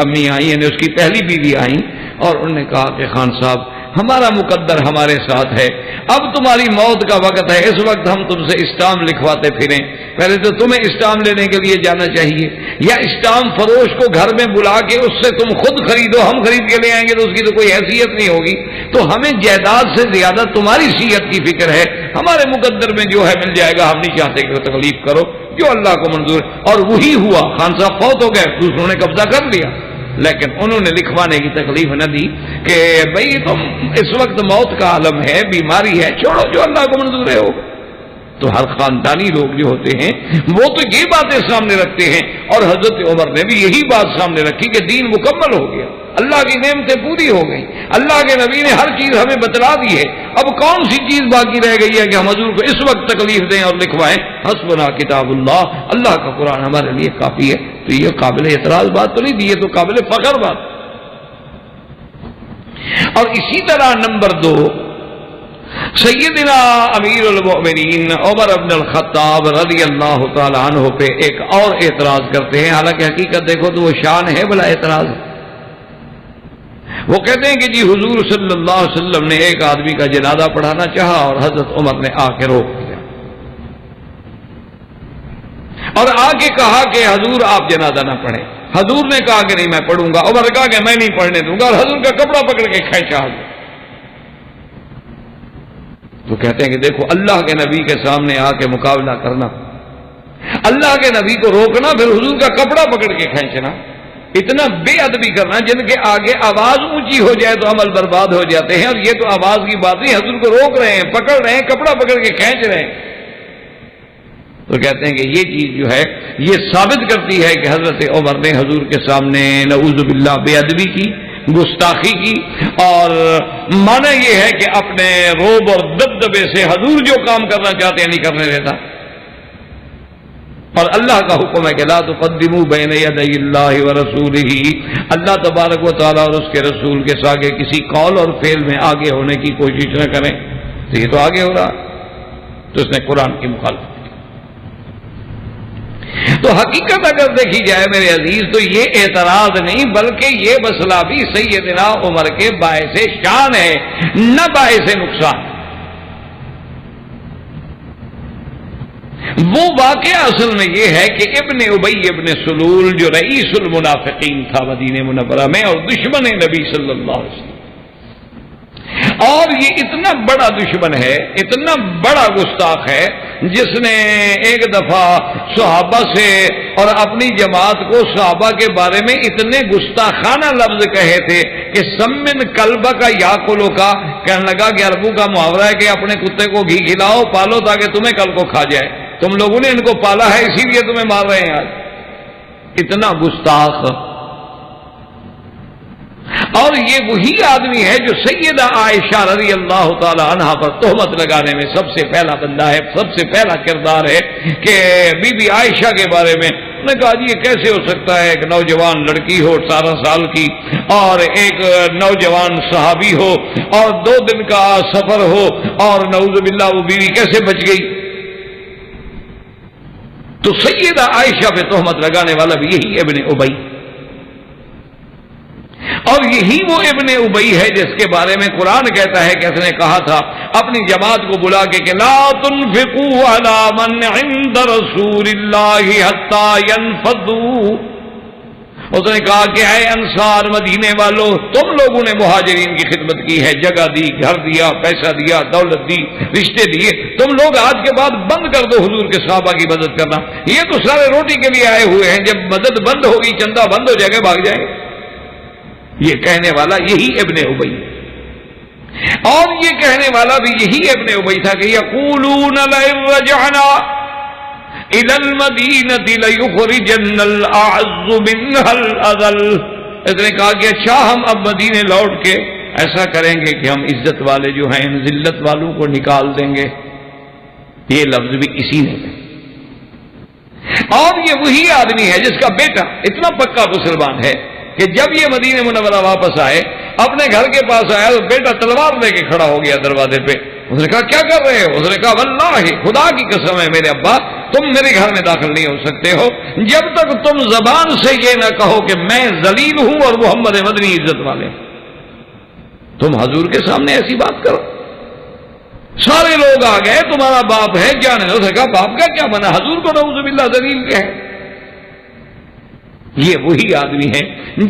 امی آئی یعنی اس کی پہلی بیوی آئی اور انہوں نے کہا کہ خان صاحب ہمارا مقدر ہمارے ساتھ ہے اب تمہاری موت کا وقت ہے اس وقت ہم تم سے اسٹامپ لکھواتے پھریں پہلے تو تمہیں اسٹامپ لینے کے لیے جانا چاہیے یا اسٹامپ فروش کو گھر میں بلا کے اس سے تم خود خریدو ہم خرید کے لے آئیں گے تو اس کی تو کوئی حیثیت نہیں ہوگی. تو ہمیں جائیداد سے زیادہ تمہاری صحت کی فکر ہے ہمارے مقدر میں جو ہے مل جائے گا ہم نہیں چاہتے کہ تکلیف کرو جو اللہ کو منظور. اور وہی ہوا خان صاحب فوت ہو گئے دوسروں نے قبضہ کر لیا لیکن انہوں نے لکھوانے کی تکلیف نہ دی کہ بھئی تم اس وقت موت کا عالم ہے بیماری ہے چھوڑو جو اللہ کو منظور ہے ہو. تو ہر خاندانی لوگ جو ہوتے ہیں وہ تو یہ باتیں سامنے رکھتے ہیں اور حضرت عمر نے بھی یہی بات سامنے رکھی کہ دین مکمل ہو گیا اللہ کی نعمتیں پوری ہو گئی اللہ کے نبی نے ہر چیز ہمیں بتلا دی ہے اب کون سی چیز باقی رہ گئی ہے کہ ہم حضور کو اس وقت تکلیف دیں اور لکھوائیں. حسبنا کتاب اللہ کا قرآن ہمارے لیے کافی ہے. تو یہ قابل اعتراض بات تو نہیں دی یہ تو قابل فخر بات. اور اسی طرح نمبر 2 سیدنا امیر المؤمنین عمر بن الخطاب رضی اللہ تعالی عنہ پہ ایک اور اعتراض کرتے ہیں حالانکہ حقیقت دیکھو تو وہ شان ہے بلا اعتراض. وہ کہتے ہیں کہ جی حضور صلی اللہ علیہ وسلم نے ایک آدمی کا جنازہ پڑھانا چاہا اور حضرت عمر نے آ کے روک دیا اور آ کے کہا کہ حضور آپ جنازہ نہ پڑھیں. حضور نے کہا کہ نہیں میں پڑھوں گا. عمر نے کہا کہ میں نہیں پڑھنے دوں گا اور حضور کا کپڑا پکڑ کے کھینچا. تو کہتے ہیں کہ دیکھو اللہ کے نبی کے سامنے آ کے مقابلہ کرنا اللہ کے نبی کو روکنا پھر حضور کا کپڑا پکڑ کے کھینچنا اتنا بے ادبی کرنا جن کے آگے آواز اونچی ہو جائے تو عمل برباد ہو جاتے ہیں. اور یہ تو آواز کی بات نہیں حضور کو روک رہے ہیں پکڑ رہے ہیں کپڑا پکڑ کے کھینچ رہے ہیں. تو کہتے ہیں کہ یہ چیز جو ہے یہ ثابت کرتی ہے کہ حضرت عمر نے حضور کے سامنے نعوذ باللہ بے ادبی کی گستاخی کی اور معنی یہ ہے کہ اپنے روب اور دبدبے سے حضور جو کام کرنا چاہتے ہیں نہیں کرنے دیتا. اور اللہ کا حکم ہے کہ لا تقدموا بین یدی اللہ ورسولہ اللہ تبارک و تعالیٰ اور اس کے رسول کے آگے کسی قول اور فعل میں آگے ہونے کی کوشش نہ کریں. تو یہ تو آگے ہو رہا تو اس نے قرآن کی مخالفت. تو حقیقت اگر دیکھی جائے میرے عزیز تو یہ اعتراض نہیں بلکہ یہ مسئلہ بھی سیدنا عمر کے باعث شان ہے نہ باعث نقصان. وہ واقعہ اصل میں یہ ہے کہ ابن ابی ابن سلول جو رئیس المنافقین تھا مدینہ منورہ میں اور دشمن نبی صلی اللہ علیہ وسلم، اور یہ اتنا بڑا دشمن ہے، اتنا بڑا گستاخ ہے، جس نے ایک دفعہ صحابہ سے اور اپنی جماعت کو صحابہ کے بارے میں اتنے گستاخانہ لفظ کہے تھے کہ سمن کلبہ کا یاکلو کا، کہنے لگا کہ عربوں کا محاورہ ہے کہ اپنے کتے کو گھی کھلاؤ پالو تاکہ تمہیں کل کو کھا جائے، تم لوگوں نے ان کو پالا ہے اسی لیے تمہیں مار رہے ہیں آج۔ اتنا گستاخ۔ اور یہ وہی آدمی ہے جو سیدہ عائشہ رضی اللہ تعالی عنہا پر تہمت لگانے میں سب سے پہلا بندہ ہے، سب سے پہلا کردار ہے کہ بی بی عائشہ کے بارے میں انہوں نے کہا جی یہ کیسے ہو سکتا ہے ایک نوجوان لڑکی ہو 18 سال کی اور ایک نوجوان صحابی ہو اور 2 دن کا سفر ہو اور نعوذ باللہ وہ بیوی کیسے بچ گئی؟ تو سیدہ عائشہ پہ تہمت لگانے والا بھی یہی ابن ابی، اور یہی وہ ابن ابی ہے جس کے بارے میں قرآن کہتا ہے کہ اس نے کہا تھا اپنی جماعت کو بلا کے کہ لا تنفقوا علی من عند رسول اللہ حتی ينفضوا، اس نے کہا کہ اے انصار مدینے والوں، تم لوگوں نے مہاجرین کی خدمت کی ہے، جگہ دی، گھر دیا، پیسہ دیا، دولت دی، رشتے دیے، تم لوگ آج کے بعد بند کر دو حضور کے صحابہ کی مدد کرنا، یہ تو سارے روٹی کے لیے آئے ہوئے ہیں، جب مدد بند ہوگی چندہ بند ہو جائے گا بھاگ جائیں گے۔ یہ کہنے والا یہی ابن ابی، اور یہ کہنے والا بھی یہی ابن ابی تھا کہ یقولون لئن رجعنا الى المدینۃ لیخرجن الاعز منها الاذل، اس نے کہا کہ اچھا ہم اب مدینے لوٹ کے ایسا کریں گے کہ ہم عزت والے جو ہیں ان ذلت والوں کو نکال دیں گے۔ یہ لفظ بھی اسی نے کہا، اور یہ وہی آدمی ہے جس کا بیٹا اتنا پکا مسلمان ہے کہ جب یہ مدینہ منورہ واپس آئے اپنے گھر کے پاس آیا تو بیٹا تلوار لے کے کھڑا ہو گیا دروازے پہ۔ اس نے کہا کیا کر رہے ہو؟ اس نے کہا واللہ خدا کی قسم ہے میرے ابا تم میرے گھر میں داخل نہیں ہو سکتے ہو جب تک تم زبان سے یہ نہ کہو کہ میں ذلیل ہوں اور محمد مدنی عزت والے۔ تم حضور کے سامنے ایسی بات کرو، سارے لوگ آ گئے تمہارا باپ ہے کیا نہیں؟ اس نے کہا باپ کا کیا بنا، حضور کو نعوذ باللہ ذلیل کہے۔ یہ وہی آدمی ہے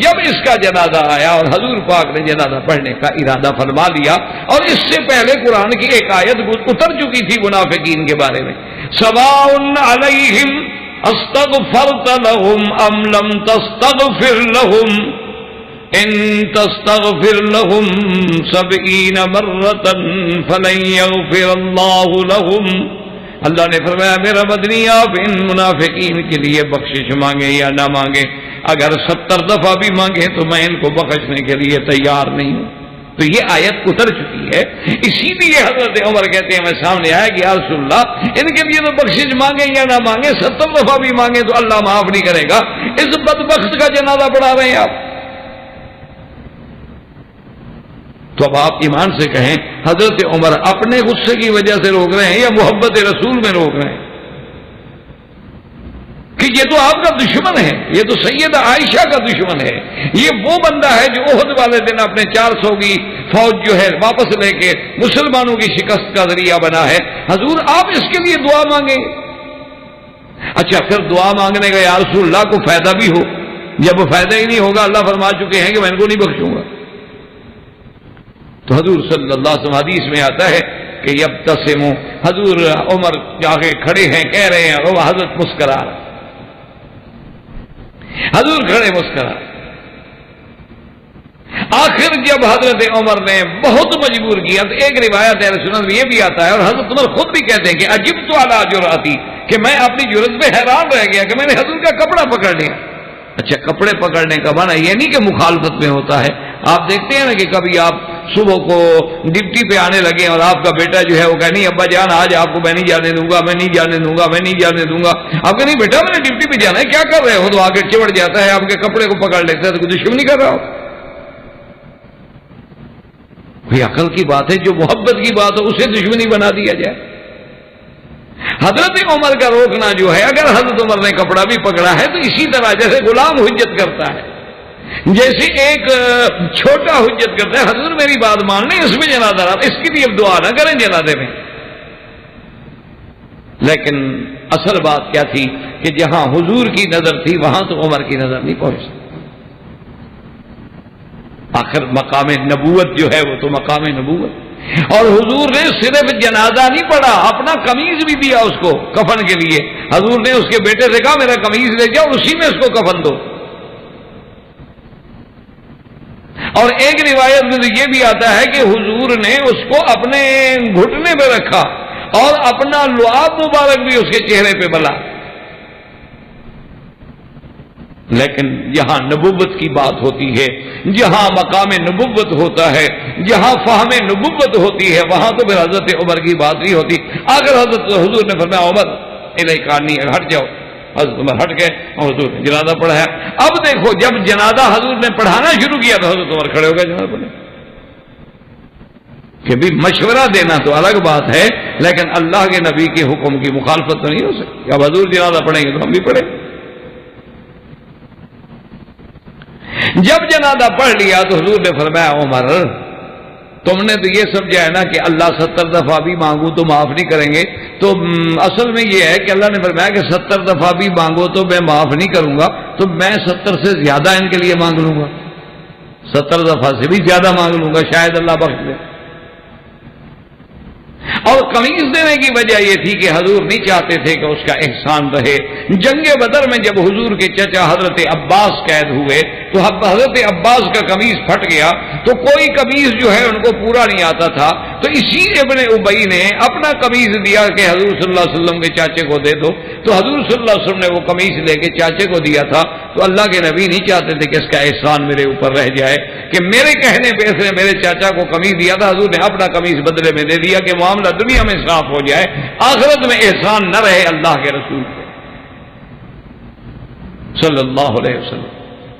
جب اس کا جنازہ آیا اور حضور پاک نے جنازہ پڑھنے کا ارادہ فرما لیا، اور اس سے پہلے قرآن کی ایک آیت اتر چکی تھی منافقین کے بارے میں، سواء علیہم استغفرت لهم ام لم تستغفر لهم ان تستغفر لهم 70 مرة فلن يغفر الله لهم۔ اللہ نے فرمایا میرا مدنی آپ ان منافقین کے لیے بخشش مانگے یا نہ مانگے، اگر 70 دفعہ بھی مانگے تو میں ان کو بخشنے کے لیے تیار نہیں ہوں۔ تو یہ آیت اتر چکی ہے، اسی لیے حضرت عمر کہتے ہیں میں سامنے آیا کہ یا رسول اللہ ان کے لیے تو بخشش مانگے یا نہ مانگے 70 دفعہ بھی مانگے تو اللہ معاف نہیں کرے گا، اس بدبخت کا جنازہ پڑھا رہے ہیں آپ۔ تو اب آپ ایمان سے کہیں حضرت عمر اپنے غصے کی وجہ سے روک رہے ہیں یا محبت رسول میں روک رہے ہیں؟ کہ یہ تو آپ کا دشمن ہے، یہ تو سیدہ عائشہ کا دشمن ہے، یہ وہ بندہ ہے جو احد والے دن اپنے 400 کی فوج جو ہے واپس لے کے مسلمانوں کی شکست کا ذریعہ بنا ہے۔ حضور آپ اس کے لیے دعا مانگیں؟ اچھا پھر دعا مانگنے کا یا رسول اللہ کو فائدہ بھی ہو، جب وہ فائدہ ہی نہیں ہوگا اللہ فرما چکے ہیں کہ میں ان کو نہیں بخشوں گا۔ تو حضور صلی اللہ علیہ وسلم حدیث میں آتا ہے کہ یبتسموا، حضور عمر جا کے کھڑے ہیں کہہ رہے ہیں اور حضرت مسکرا رہا، حضور کھڑے مسکرا۔ آخر جب حضرت عمر نے بہت مجبور کیا تو ایک روایت اہل سنت میں یہ بھی آتا ہے اور حضرت عمر خود بھی کہتے ہیں کہ عجبت علی جرأتی، کہ میں اپنی جرأت پہ حیران رہ گیا کہ میں نے حضور کا کپڑا پکڑ لیا۔ اچھا کپڑے پکڑنے کا معنی یہ نہیں کہ مخالفت میں ہوتا ہے، آپ دیکھتے ہیں نا کہ کبھی آپ صبح کو ڈپٹی پہ آنے لگے اور آپ کا بیٹا جو ہے وہ کہہ نہیں ابا جان آج آپ کو میں نہیں جانے دوں گا، میں نہیں جانے دوں گا، میں نہیں جانے دوں گا، آپ کہ نہیں بیٹا میں نے ڈپٹی پہ جانا ہے، کیا کر رہے ہو؟ تو آگے چڑھ جاتا ہے، آپ کے کپڑے کو پکڑ لیتا ہے، تو کوئی دشمنی کر رہا ہو؟ کوئی عقل کی بات ہے، جو محبت کی بات ہو اسے دشمنی بنا دیا جائے۔ حضرت عمر کا روکنا جو ہے، اگر حضرت عمر نے کپڑا بھی پکڑا ہے تو اسی طرح جیسے غلام حجت کرتا ہے، جیسے ایک چھوٹا حجت کرتا ہے، حضور میری بات مان لیں اس میں جنازہ رہا، اس کی بھی اب دعا نہ کریں جنازے میں۔ لیکن اصل بات کیا تھی کہ جہاں حضور کی نظر تھی وہاں تو عمر کی نظر نہیں پہنچ سکتی. آخر مقام نبوت جو ہے وہ تو مقام نبوت. اور حضور نے صرف جنازہ نہیں پڑھا، اپنا قمیض بھی دیا اس کو کفن کے لیے. حضور نے اس کے بیٹے سے کہا میرا قمیض لے جاؤ، اسی میں اس کو کفن دو. اور ایک روایت میں تو یہ بھی آتا ہے کہ حضور نے اس کو اپنے گھٹنے پہ رکھا اور اپنا لعاب مبارک بھی اس کے چہرے پہ بلا. لیکن یہاں نبوت کی بات ہوتی ہے، جہاں مقام نبوت ہوتا ہے، جہاں فہم نبوت ہوتی ہے، وہاں تو پھر حضرت عمر کی بات نہیں ہوتی. اگر حضرت حضور نے فرمایا عمر الیک عنی، ہٹ جاؤ، حضرت عمر ہٹ گئے اور حضور نے جنازہ پڑھایا. اب دیکھو جب جنازہ حضور نے پڑھانا شروع کیا تو حضرت عمر کھڑے ہو گئے جنازہ پڑھنے. کہ بھی مشورہ دینا تو الگ بات ہے، لیکن اللہ کے نبی کے حکم کی مخالفت تو نہیں ہو سکتی. اب حضور جنازہ پڑھیں گے تو ہم بھی پڑھیں. جب جنازہ پڑھ لیا تو حضور نے فرمایا عمر تم نے تو یہ سمجھا ہے نا کہ اللہ 70 دفعہ بھی مانگوں تو معاف نہیں کریں گے، تو اصل میں یہ ہے کہ اللہ نے فرمایا کہ 70 دفعہ بھی مانگو تو میں معاف نہیں کروں گا، تو میں 70 سے زیادہ ان کے لیے مانگ لوں گا، 70 دفعہ سے بھی زیادہ مانگ لوں گا، شاید اللہ بخش دے. اور قمیض دینے کی وجہ یہ تھی کہ حضور نہیں چاہتے تھے کہ اس کا احسان رہے. جنگ بدر میں جب حضور کے چچا حضرت عباس قید ہوئے تو حضرت عباس کا قمیض پھٹ گیا، تو کوئی قمیض جو ہے ان کو پورا نہیں آتا تھا، تو اسی ابن ابی نے اپنا قمیض دیا کہ حضور صلی اللہ علیہ وسلم کے چاچے کو دے دو. تو حضور صلی اللہ علیہ وسلم نے وہ قمیض لے کے چاچے کو دیا تھا. تو اللہ کے نبی نہیں چاہتے تھے کہ اس کا احسان میرے اوپر رہ جائے، کہ میرے کہنے پہ اس نے میرے چاچا کو قمیض دیا تھا، حضور نے اپنا قمیض بدلے میں دے دیا کہ معاملہ دنیا میں صاف ہو جائے، آخرت میں احسان نہ رہے اللہ کے رسول پہ صلی اللہ علیہ وسلم.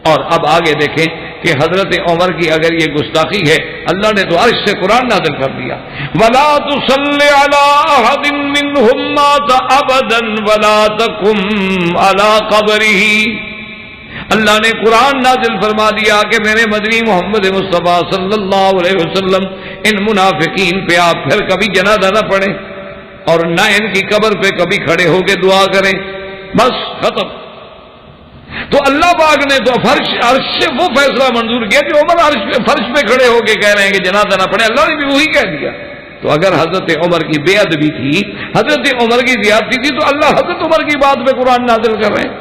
اور اب آگے دیکھیں کہ حضرت عمر کی اگر یہ گستاخی ہے، اللہ نے تو عرش سے قرآن نازل کر دیا، وَلَا تُصَلِّ عَلَىٰ أَحَدٍ مِّنْهُمْ مَاتَ أَبَدًا وَلَا تَقُمْ عَلَىٰ قَبْرِهِ. اللہ نے قرآن نازل فرما دیا کہ میرے مدنی محمد مصطفیٰ صلی اللہ علیہ وسلم ان منافقین پہ آپ پھر کبھی جنازہ نہ پڑھیں اور نہ ان کی قبر پہ کبھی کھڑے ہو کے دعا کریں، بس ختم. تو اللہ پاک نے تو عرش سے وہ فیصلہ منظور کیا کہ عمر فرش پہ کھڑے ہو کے کہہ رہے ہیں کہ جنازہ نہ پڑھیں، اللہ نے بھی وہی کہہ دیا. تو اگر حضرت عمر کی بے ادبی تھی، حضرت عمر کی زیادتی تھی، تو اللہ حضرت عمر کی بات پہ قرآن نازل کر رہے ہیں.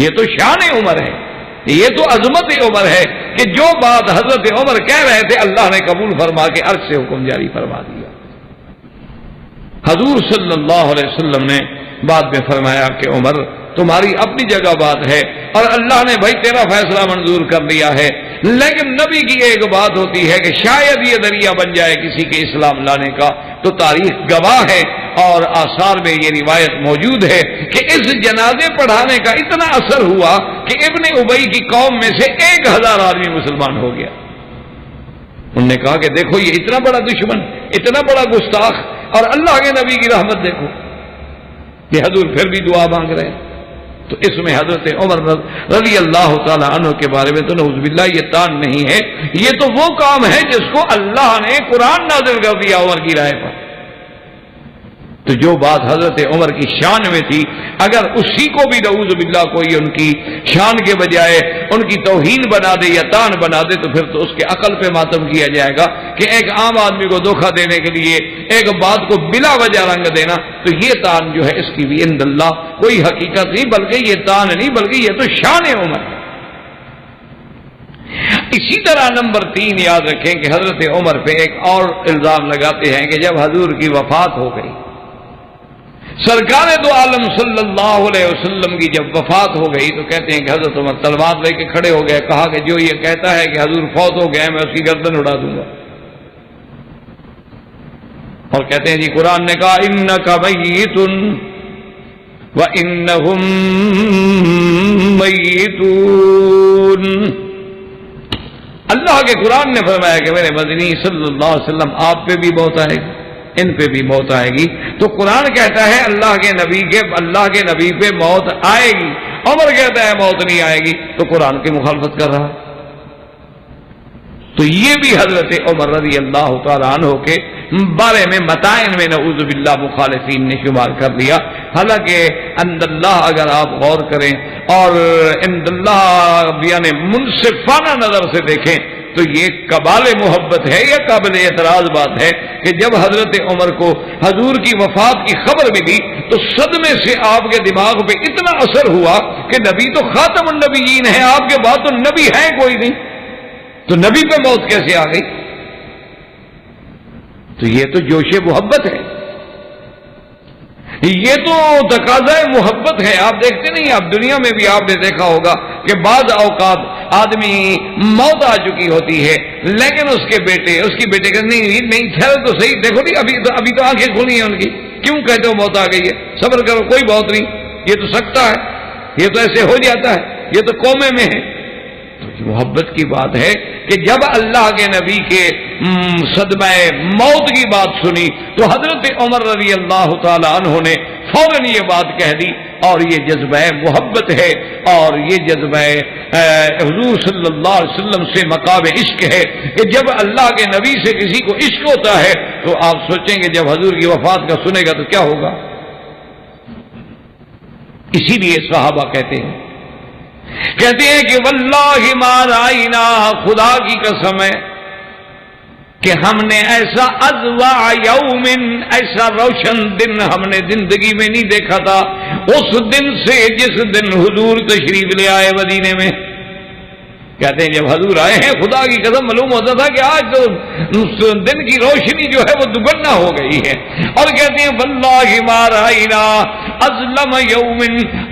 یہ تو شان عمر ہے، یہ تو عظمت عمر ہے کہ جو بات حضرت عمر کہہ رہے تھے اللہ نے قبول فرما کے عرش سے حکم جاری فرما دیا. حضور صلی اللہ علیہ وسلم نے بعد میں فرمایا کہ عمر تمہاری اپنی جگہ بات ہے اور اللہ نے بھائی تیرا فیصلہ منظور کر لیا ہے، لیکن نبی کی ایک بات ہوتی ہے کہ شاید یہ ذریعہ بن جائے کسی کے اسلام لانے کا. تو تاریخ گواہ ہے اور آثار میں یہ روایت موجود ہے کہ اس جنازے پڑھانے کا اتنا اثر ہوا کہ ابن ابی کی قوم میں سے 1000 آدمی مسلمان ہو گیا. انہوں نے کہا کہ دیکھو یہ اتنا بڑا دشمن، اتنا بڑا گستاخ، اور اللہ کے نبی کی رحمت دیکھو کہ حضور پھر بھی دعا مانگ رہے ہیں. تو اس میں حضرت عمر رضی اللہ تعالی عنہ کے بارے میں تو نعوذ باللہ یہ تان نہیں ہے، یہ تو وہ کام ہے جس کو اللہ نے قرآن نازل کر دیا عمر کی رائے پر. تو جو بات حضرت عمر کی شان میں تھی، اگر اسی کو بھی نعوذ باللہ کوئی ان کی شان کے بجائے ان کی توہین بنا دے یا تان بنا دے تو پھر تو اس کے عقل پہ ماتم کیا جائے گا کہ ایک عام آدمی کو دھوکہ دینے کے لیے ایک بات کو بلا وجہ رنگ دینا، تو یہ تان جو ہے اس کی بھی عند اللہ کوئی حقیقت نہیں، بلکہ یہ تان نہیں بلکہ یہ تو شان عمر ہے. اسی طرح نمبر 3 یاد رکھیں کہ حضرت عمر پہ ایک اور الزام لگاتے ہیں کہ جب حضور کی وفات ہو گئی، سرکار دو عالم صلی اللہ علیہ وسلم کی جب وفات ہو گئی، تو کہتے ہیں کہ حضرت عمر تلوار لے کے کھڑے ہو گئے، کہا کہ جو یہ کہتا ہے کہ حضور فوت ہو گئے میں اس کی گردن اڑا دوں گا. اور کہتے ہیں جی قرآن نے کہا انک میت وانہم میتون. اللہ کے قرآن نے فرمایا کہ میرے مدنی صلی اللہ علیہ وسلم آپ پہ بھی موت آئے گی، ان پہ بھی موت آئے گی. تو قرآن کہتا ہے اللہ کے نبی پہ موت آئے گی، عمر کہتا ہے موت نہیں آئے گی، تو قرآن کی مخالفت کر رہا ہے. تو یہ بھی حضرت عمر رضی اللہ تعالیٰ عنہ کے بارے میں متائن میں نعوذ باللہ مخالفین نے شمار کر لیا. حالانکہ عند اللہ اگر آپ غور کریں اور عند اللہ یعنی منصفانہ نظر سے دیکھیں تو یہ کمال محبت ہے یا قابل اعتراض بات ہے کہ جب حضرت عمر کو حضور کی وفات کی خبر ملی تو صدمے سے آپ کے دماغ پہ اتنا اثر ہوا کہ نبی تو خاتم النبیین ہے، آپ کے بعد تو نبی ہے کوئی نہیں، تو نبی پہ موت کیسے آ گئی؟ تو یہ تو جوش محبت ہے، یہ تو تقاضا محبت ہے. آپ دیکھتے نہیں، آپ دنیا میں بھی آپ نے دیکھا ہوگا کہ بعض اوقات آدمی موت آ چکی ہوتی ہے لیکن اس کے بیٹے کہ نہیں ٹھہرو تو صحیح، دیکھو نہیں ابھی تو آنکھیں کھلی ہیں ان کی، کیوں کہتے ہو موت آ گئی ہے، صبر کرو کوئی موت نہیں، یہ تو سکتا ہے، یہ تو ایسے ہو جاتا ہے، یہ تو قومے میں ہے. تو محبت کی بات ہے کہ جب اللہ کے نبی کے صدمہ موت کی بات سنی تو حضرت عمر رضی اللہ تعالی عنہ نے فوراً یہ بات کہہ دی، اور یہ جذبہ محبت ہے اور یہ جذبہ حضور صلی اللہ علیہ وسلم سے مقام عشق ہے کہ جب اللہ کے نبی سے کسی کو عشق ہوتا ہے تو آپ سوچیں گے جب حضور کی وفات کا سنے گا تو کیا ہوگا. اسی لیے صحابہ کہتے ہیں کہ واللہ ما رائنا، خدا کی قسم ہے کہ ہم نے ایسا اضواء یوم، ایسا روشن دن ہم نے زندگی میں نہیں دیکھا تھا اس دن سے جس دن حضور تشریف لے آئے مدینے میں. کہتے ہیں جب حضور آئے ہیں خدا کی قسم معلوم ہوتا تھا کہ آج تو دن کی روشنی جو ہے وہ دوگنا ہو گئی ہے. اور کہتے ہیں واللہ ما رائنا اظلم یوم،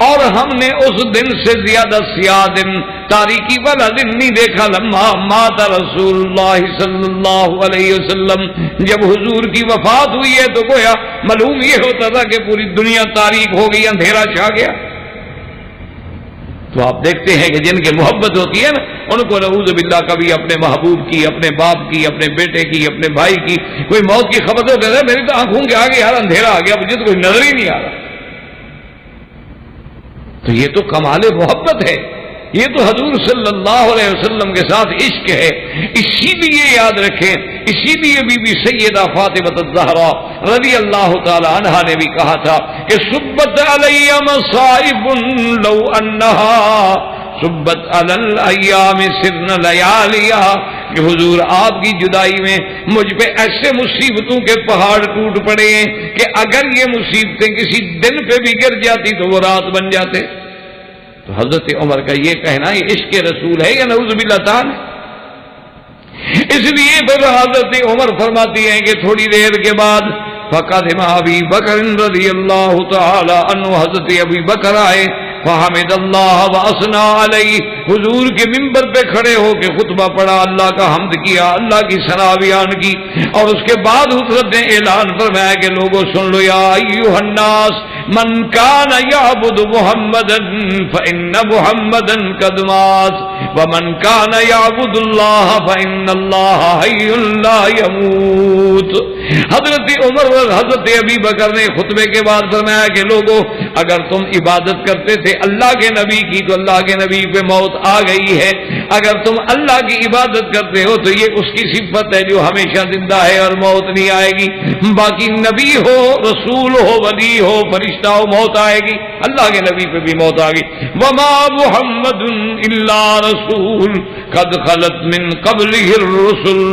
اور ہم نے اس دن سے زیادہ سیاہ دن، تاریکی والا دن نہیں دیکھا لما مات رسول اللہ صلی اللہ علیہ وسلم. جب حضور کی وفات ہوئی ہے تو گویا معلوم یہ ہوتا تھا کہ پوری دنیا تاریک ہو گئی، اندھیرا چھا گیا. تو آپ دیکھتے ہیں کہ جن کی محبت ہوتی ہے نا ان کو نعوذ باللہ کبھی اپنے محبوب کی، اپنے باپ کی، اپنے بیٹے کی، اپنے بھائی کی کوئی موت کی خبر ہو کہتا ہے میری تو آنکھوں کے آگے یار اندھیرا آ گیا، مجھے تو کوئی نظر ہی نہیں آ رہا. تو یہ تو کمال محبت ہے، یہ تو حضور صلی اللہ علیہ وسلم کے ساتھ عشق ہے. اسی لیے یاد رکھیں، اسی لیے بی بی سیدہ فاطمہ الزہرا رضی اللہ تعالی عنہا نے بھی کہا تھا کہ سبت علی مصائب لو انہا سبت علی الایام سرن لیالیا، کہ حضور آپ کی جدائی میں مجھ پہ ایسے مصیبتوں کے پہاڑ ٹوٹ پڑے ہیں کہ اگر یہ مصیبتیں کسی دن پہ بھی گر جاتی تو وہ رات بن جاتے. تو حضرت عمر کا یہ کہنا یہ عشق رسول ہے یا نعوذ باللہ تعالی. اس لیے پھر حضرت عمر فرماتی ہیں کہ تھوڑی دیر کے بعد فقدم ابی بکر رضی اللہ تعالی عنہ، حضرت ابی بکر آئے فحمد اللہ واثنى علیہ، حضور کے منبر پہ کھڑے ہو کے خطبہ پڑھا، اللہ کا حمد کیا، اللہ کی ثنا بیان کی، اور اس کے بعد حضرت نے اعلان فرمایا کہ لوگوں سن لو یا ایھا الناس من کان یعبد محمدا فإن محمدا قد مات ومن کان یعبد اللہ فإن اللہ حی لا يموت. حضرت عمر اور حضرت ابی بکر نے خطبے کے بعد فرمایا کہ لوگوں اگر تم عبادت کرتے تھے اللہ کے نبی کی تو اللہ کے نبی پہ موت آ گئی ہے، اگر تم اللہ کی عبادت کرتے ہو تو یہ اس کی صفت ہے جو ہمیشہ زندہ ہے اور موت نہیں آئے گی. باقی نبی ہو، رسول ہو، ولی ہو، فرشتہ ہو، موت آئے گی، اللہ کے نبی پہ بھی موت آ گئی. وما محمد الا رسول قد خلت من قبلہ الرسل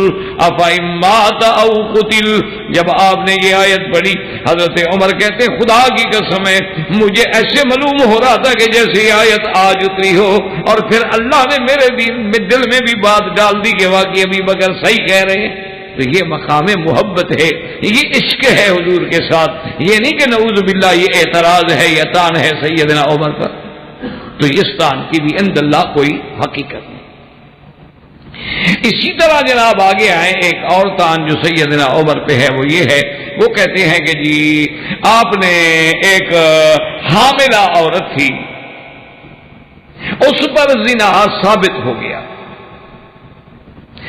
افإن مات او قتل. جب آپ نے یہ آیت پڑھی حضرت عمر کہتے خدا کی قسم ہے مجھے ایسے معلوم ہو رہا تھا کہ جیسے یہ آیت آج اتری ہو، اور پھر اللہ نے میرے دل میں بھی بات ڈال دی کہ واقعی ابھی بکر صحیح کہہ رہے ہیں. تو یہ مقام محبت ہے، یہ عشق ہے حضور کے ساتھ، یہ نہیں کہ نعوذ باللہ یہ اعتراض ہے یا تان ہے سیدنا عمر پر. تو اس تان کی بھی عند اللہ کوئی حقیقت نہیں. اسی طرح جناب آگے آئے ایک اور تان جو سیدنا عمر پہ ہے وہ یہ ہے، وہ کہتے ہیں کہ جی آپ نے ایک حاملہ عورت تھی اس پر زنا ثابت ہو گیا،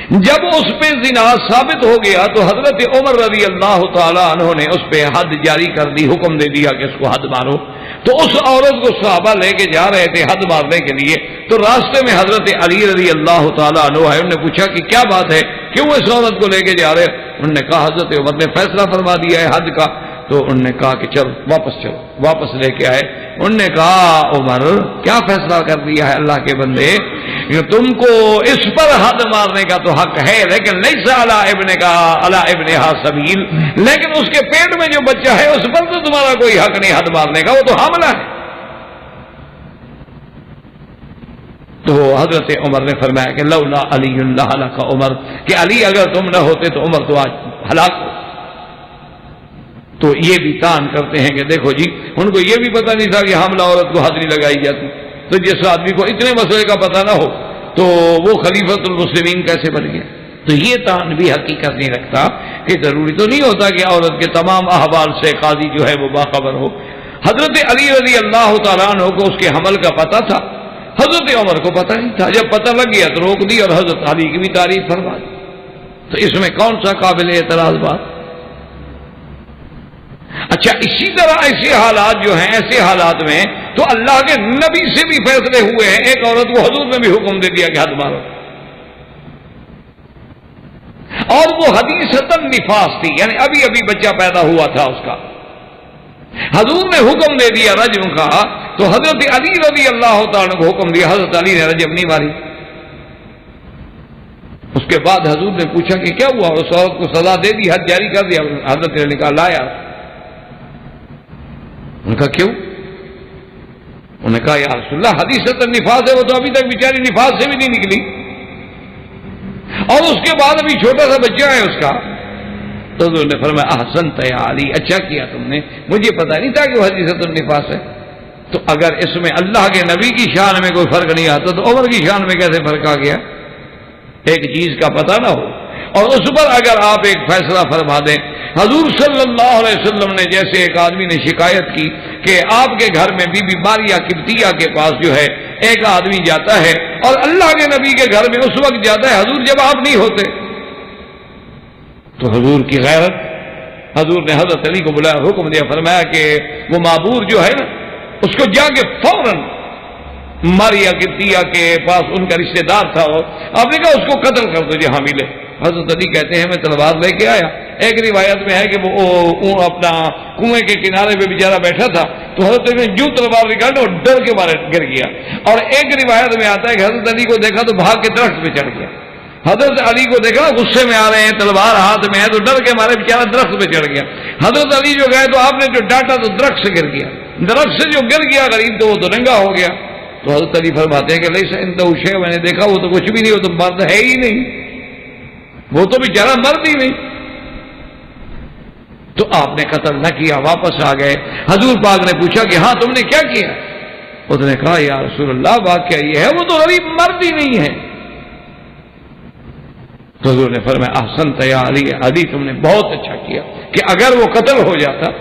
جب اس پہ زنا ثابت ہو گیا تو حضرت عمر رضی اللہ تعالیٰ عنہ نے اس پہ حد جاری کر دی، حکم دے دیا کہ اس کو حد مارو۔ تو اس عورت کو صحابہ لے کے جا رہے تھے حد مارنے کے لیے، تو راستے میں حضرت علی رضی اللہ تعالیٰ عنہ آئے، انہوں نے پوچھا کہ کیا بات ہے، کیوں اس عورت کو لے کے جا رہے؟ انہوں نے کہا حضرت عمر نے فیصلہ فرما دیا ہے حد کا۔ تو انہوں نے کہا کہ چل واپس لے کے آئے۔ انہوں نے کہا عمر کیا فیصلہ کر دیا ہے اللہ کے بندے، کہ تم کو اس پر حد مارنے کا تو حق ہے، لیکن لیس علی ابنہا سبیل، لیکن اس کے پیٹ میں جو بچہ ہے اس پر تو تمہارا کوئی حق نہیں حد مارنے کا، وہ تو حاملہ ہے۔ تو حضرت عمر نے فرمایا کہ لولا علی لہلک عمر، کہ علی اگر تم نہ ہوتے تو عمر تو آج ہلاک ہو۔ تو یہ بھی تان کرتے ہیں کہ دیکھو جی، ان کو یہ بھی پتہ نہیں تھا کہ حاملہ عورت کو حد نہیں لگائی جاتی، تو جس آدمی کو اتنے مسئلے کا پتہ نہ ہو تو وہ خلیفۃ المسلمین کیسے بن گیا؟ تو یہ تان بھی حقیقت نہیں رکھتا کہ ضروری تو نہیں ہوتا کہ عورت کے تمام احوال سے قاضی جو ہے وہ باخبر ہو۔ حضرت علی رضی اللہ تعالیٰ عنہ کو اس کے حمل کا پتہ تھا، حضرت عمر کو پتہ نہیں تھا۔ جب پتہ لگ گیا تو روک دی اور حضرت علی کی بھی تعریف فرما دی۔ تو اس میں کون سا قابل اعتراض بات؟ اچھا، اسی طرح ایسے حالات جو ہیں، ایسے حالات میں تو اللہ کے نبی سے بھی فیصلے ہوئے ہیں۔ ایک عورت کو حضور نے بھی حکم دے دیا کہ حد مارو، اور وہ حدیثۃ النفاس تھی، یعنی ابھی ابھی بچہ پیدا ہوا تھا اس کا۔ حضور نے حکم دے دیا رجم کا، تو حضرت علی رضی اللہ تعالیٰ کو حکم دیا، حضرت علی نے رجم نہیں ماری۔ اس کے بعد حضور نے پوچھا کہ کیا ہوا، اس عورت کو سزا دے دی، حد جاری کر دیا؟ حضرت نے کہا لا یار۔ ان کا کیوں؟ انہوں نے کہا یا رسول اللہ حدیثۃ النفاس ہے، وہ تو ابھی تک بیچاری نفاس سے بھی نہیں نکلی، اور اس کے بعد ابھی چھوٹا سا بچہ ہے اس کا۔ تو انہوں نے فرمایا احسنت یا علی، اچھا کیا تم نے، مجھے پتا نہیں تھا کہ وہ حدیثۃ النفاس ہے۔ تو اگر اس میں اللہ کے نبی کی شان میں کوئی فرق نہیں آتا تو عمر کی شان میں کیسے فرق آ گیا؟ ایک چیز کا پتہ نہ ہو اور اس پر اگر آپ ایک فیصلہ فرما دیں۔ حضور صلی اللہ علیہ وسلم نے جیسے ایک آدمی نے شکایت کی کہ آپ کے گھر میں بی بی ماریہ قبطیہ کے پاس جو ہے ایک آدمی جاتا ہے، اور اللہ کے نبی کے گھر میں اس وقت جاتا ہے حضور جب آپ نہیں ہوتے۔ تو حضور کی غیرت، حضور نے حضرت علی کو بلایا، حکم دیا، فرمایا کہ وہ معبور جو ہے نا اس کو جا کے فوراً ماریہ قبطیہ کے پاس ان کا رشتہ دار تھا، آپ نے کہا اس کو قتل کر دو جہاں ملے۔ حضرت علی کہتے ہیں میں تلوار لے کے آیا۔ ایک روایت میں ہے کہ وہ اپنا کنویں کے کنارے پہ بیچارہ بیٹھا تھا، تو حضرت علی نے جو تلوار نکالی اور ڈر کے مارے گر گیا۔ اور ایک روایت میں آتا ہے کہ حضرت علی کو دیکھا تو بھاگ کے درخت پہ چڑھ گیا۔ حضرت علی کو دیکھا غصے میں آ رہے ہیں، تلوار ہاتھ میں ہے، تو ڈر کے مارے بیچارہ درخت پہ چڑھ گیا۔ حضرت علی جو گئے تو آپ نے جو ڈانٹا تو درخت سے گر گیا، درخت سے جو گر گیا غریب تو وہ تو ننگا ہو گیا۔ تو حضرت علی فرماتے ہیں کہ لیس عنده شیء، میں نے دیکھا وہ تو کچھ بھی نہیں، وہ تو مرد ہے ہی نہیں، وہ تو بیچارہ مرد ہی نہیں۔ تو آپ نے قتل نہ کیا، واپس آ گئے۔ حضور پاک نے پوچھا کہ ہاں تم نے کیا کیا؟ اس نے کہا یا رسول اللہ واقعہ یہ ہے وہ تو غریب مرد ہی نہیں ہے۔ تو حضور نے فرمایا احسنت یا علی، علی تم نے بہت اچھا کیا کہ اگر وہ قتل ہو جاتا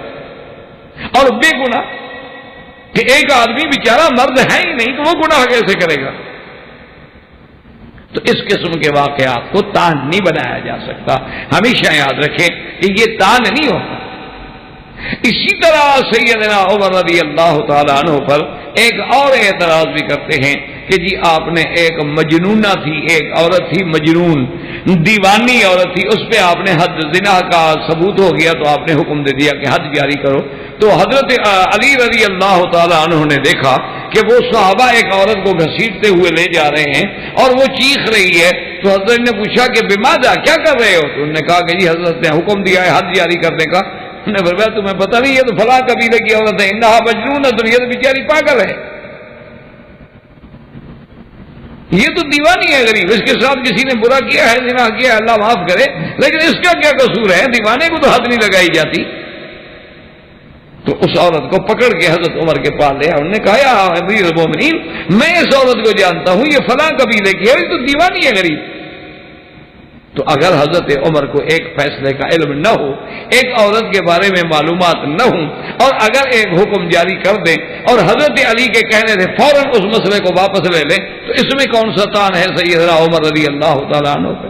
اور بے گناہ، کہ ایک آدمی بیچارہ مرد ہے ہی نہیں تو وہ گناہ کیسے کرے گا؟ تو اس قسم کے واقعات کو تان نہیں بنایا جا سکتا، ہمیشہ یاد رکھیں کہ یہ تان نہیں ہوتا۔ اسی طرح سیدنا عمر رضی اللہ تعالیٰ عنہ پر ایک اور اعتراض بھی کرتے ہیں کہ جی آپ نے ایک مجنونہ تھی، ایک عورت تھی مجنون، دیوانی عورت تھی، اس پہ آپ نے حد زنا کا ثبوت ہو گیا تو آپ نے حکم دے دیا کہ حد جاری کرو۔ تو حضرت علی رضی اللہ تعالیٰ عنہ نے دیکھا کہ وہ صحابہ ایک عورت کو گھسیٹتے ہوئے لے جا رہے ہیں اور وہ چیخ رہی ہے، تو حضرت نے پوچھا کہ بماذا، کیا کر رہے ہو؟ تو انہوں نے کہا کہ جی حضرت نے حکم دیا ہے حد جاری کرنے کا۔ انہوں نے فرمایا تمہیں پتہ نہیں ہے تو فلاں قبیلے کی عورت ہے، انہا مجنون، یہ تو بیچاری پاگل ہے، یہ تو دیوانی ہے غریب، اس کے ساتھ کسی نے برا کیا ہے، زنا کیا ہے، اللہ معاف کرے، لیکن اس کا کیا قصور ہے؟ دیوانے کو تو حد نہیں لگائی جاتی۔ تو اس عورت کو پکڑ کے حضرت عمر کے پاس لے، انہوں نے کہا یا امیر المومنین میں اس عورت کو جانتا ہوں، یہ فلاں قبیلے کی ہے، یہ تو دیوانی ہے غریب۔ تو اگر حضرت عمر کو ایک فیصلے کا علم نہ ہو، ایک عورت کے بارے میں معلومات نہ ہوں، اور اگر ایک حکم جاری کر دیں اور حضرت علی کے کہنے سے فوراً اس مسئلے کو واپس لے لیں، تو اس میں کون سا تان ہے سیدنا عمر رضی اللہ تعالیٰ عنہ پہ؟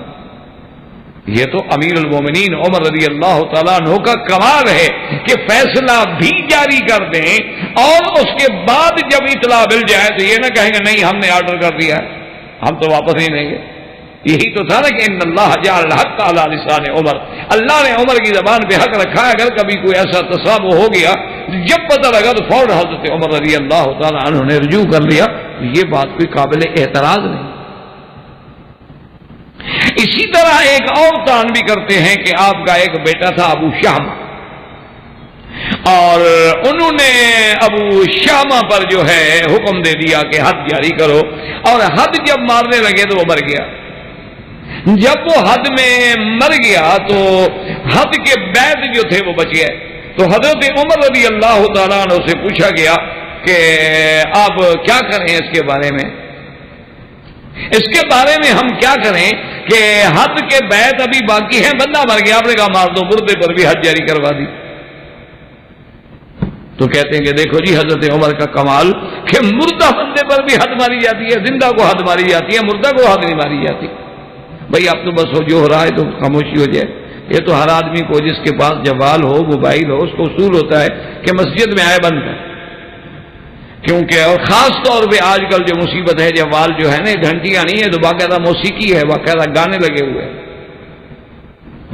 یہ تو امیر المومنین عمر رضی اللہ تعالیٰ عنہ کا کمال ہے کہ فیصلہ بھی جاری کر دیں اور اس کے بعد جب اطلاع مل جائے تو یہ نہ کہیں گے نہیں ہم نے آرڈر کر دیا ہے ہم تو واپس نہیں لیں گے. یہی تو تھا نا کہ ان اللہ جعل الحق علی لسان عمر, اللہ نے عمر کی زبان پہ حق رکھا ہے. اگر کبھی کوئی ایسا تصاب ہو گیا جب پتہ لگا تو فوراً حضرت عمر رضی اللہ تعالیٰ عنہ نے رجوع کر لیا. یہ بات کوئی قابل اعتراض نہیں. اسی طرح ایک اور تان بھی کرتے ہیں کہ آپ کا ایک بیٹا تھا ابو شامہ, اور انہوں نے ابو شامہ پر جو ہے حکم دے دیا کہ حد جاری کرو, اور حد جب مارنے لگے تو وہ مر گیا. جب وہ حد میں مر گیا تو حد کے بیت جو تھے وہ بچ گئے. تو حضرت عمر رضی اللہ تعالیٰ عنہ سے پوچھا گیا کہ آپ کیا کریں اس کے بارے میں, اس کے بارے میں ہم کیا کریں کہ حد کے بیت ابھی باقی ہیں, بندہ مر گیا, آپ نے کہا مار دو, مردے پر بھی حد جاری کروا دی. تو کہتے ہیں کہ دیکھو جی حضرت عمر کا کمال کہ مردہ بندے پر بھی حد ماری جاتی ہے, زندہ کو حد ماری جاتی ہے, مردہ کو حد نہیں ماری جاتی. بھائی اب تو بس جو ہو رہا ہے تو خاموشی ہو جائے. یہ تو ہر آدمی کو جس کے پاس جوال ہو موبائل ہو اس کو اصول ہوتا ہے کہ مسجد میں آئے بند کر, کیونکہ اور خاص طور پہ آج کل جو مصیبت ہے جوال جو ہے نا گھنٹیاں نہیں ہے تو باقاعدہ موسیقی ہے, باقاعدہ گانے لگے ہوئے ہیں,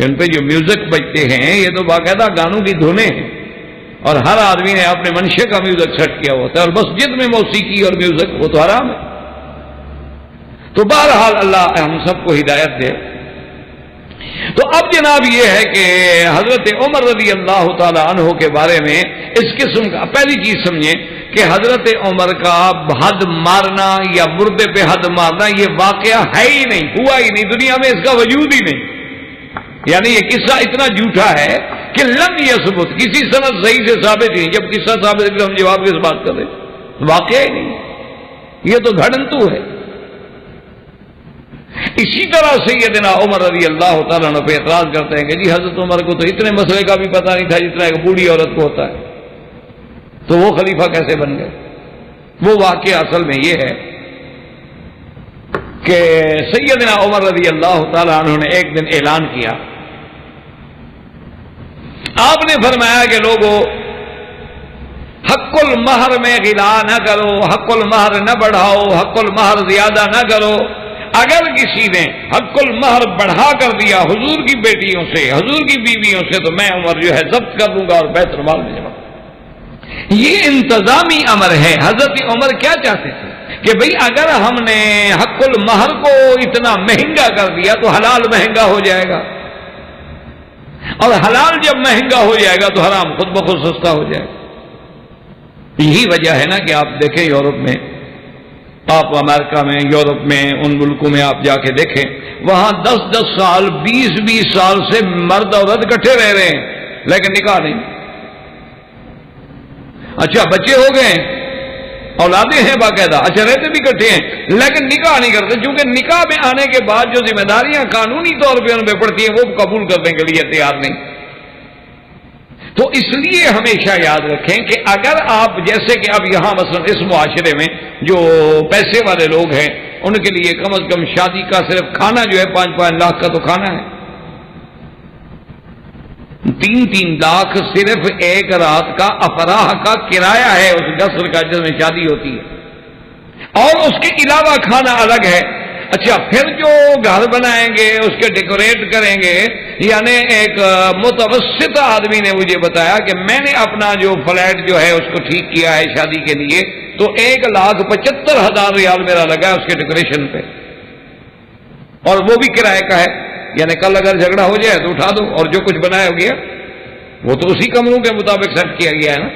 ان پہ جو میوزک بجتے ہیں یہ تو باقاعدہ گانوں کی دھنیں ہیں, اور ہر آدمی نے اپنے منشے کا میوزک سیٹ کیا ہوتا ہے, اور مسجد میں موسیقی اور میوزک وہ تو حرام ہے. تو بہرحال اللہ ہم سب کو ہدایت دے. تو اب جناب یہ ہے کہ حضرت عمر رضی اللہ تعالی عنہ کے بارے میں اس قسم کا پہلی چیز سمجھیں کہ حضرت عمر کا حد مارنا یا مردے پہ حد مارنا یہ واقعہ ہے ہی نہیں, ہوا ہی نہیں, دنیا میں اس کا وجود ہی نہیں. یعنی یہ قصہ اتنا جھوٹا ہے کہ لم یثبت, کسی سند صحیح سے ثابت ہی نہیں. جب قصہ ثابت ہے تو ہم جواب کس بات کر رہے, واقعہ ہی نہیں, یہ تو گھڑنتو ہے. اسی طرح سیدنا عمر رضی اللہ تعالیٰ عنہ پہ اعتراض کرتے ہیں کہ جی حضرت عمر کو تو اتنے مسئلے کا بھی پتہ نہیں تھا جتنا ایک بوڑھی عورت کو ہوتا ہے, تو وہ خلیفہ کیسے بن گئے. وہ واقعہ اصل میں یہ ہے کہ سیدنا عمر رضی اللہ تعالیٰ عنہ نے ایک دن اعلان کیا, آپ نے فرمایا کہ لوگوں حق المہر میں غلا نہ کرو, حق المہر نہ بڑھاؤ, حق المہر زیادہ نہ کرو. اگر کسی نے حق المہر بڑھا کر دیا حضور کی بیٹیوں سے, حضور کی بیویوں سے, تو میں عمر جو ہے ضبط کر دوں گا اور بیت المال میں جمع. یہ انتظامی امر ہے. حضرت عمر کیا چاہتے تھے کہ بھئی اگر ہم نے حق المہر کو اتنا مہنگا کر دیا تو حلال مہنگا ہو جائے گا, اور حلال جب مہنگا ہو جائے گا تو حرام خود بخود سستا ہو جائے گا. یہی وجہ ہے نا کہ آپ دیکھیں یورپ میں, آپ امریکہ میں, یورپ میں, ان ملکوں میں آپ جا کے دیکھیں, وہاں 10-10 سال 20-20 سال سے مرد عورت اکٹھے رہ رہے ہیں لیکن نکاح نہیں. اچھا بچے ہو گئے, اولادیں ہیں باقاعدہ, اچھا رہتے بھی اکٹھے ہیں لیکن نکاح نہیں کرتے, چونکہ نکاح میں آنے کے بعد جو ذمہ داریاں قانونی طور پہ ان پہ پڑتی ہیں وہ قبول کرنے کے لیے تیار نہیں. تو اس لیے ہمیشہ یاد رکھیں کہ اگر آپ جیسے کہ اب یہاں مثلا اس معاشرے میں جو پیسے والے لوگ ہیں ان کے لیے کم از کم شادی کا صرف کھانا جو ہے 5-5 لاکھ کا تو کھانا ہے, 3-3 لاکھ صرف ایک رات کا افراح کا کرایہ ہے اس قصر کا جس میں شادی ہوتی ہے, اور اس کے علاوہ کھانا الگ ہے. اچھا پھر جو گھر بنائیں گے اس کے ڈیکوریٹ کریں گے, یعنی ایک متوسط آدمی نے مجھے بتایا کہ میں نے اپنا جو فلیٹ جو ہے اس کو ٹھیک کیا ہے شادی کے لیے تو 1,75,000 ریال میرا لگا ہے اس کے ڈیکوریشن پہ, اور وہ بھی کرائے کا ہے. یعنی کل اگر جھگڑا ہو جائے تو اٹھا دو, اور جو کچھ بنایا گیا وہ تو اسی کمروں کے مطابق سیٹ کیا گیا ہے نا.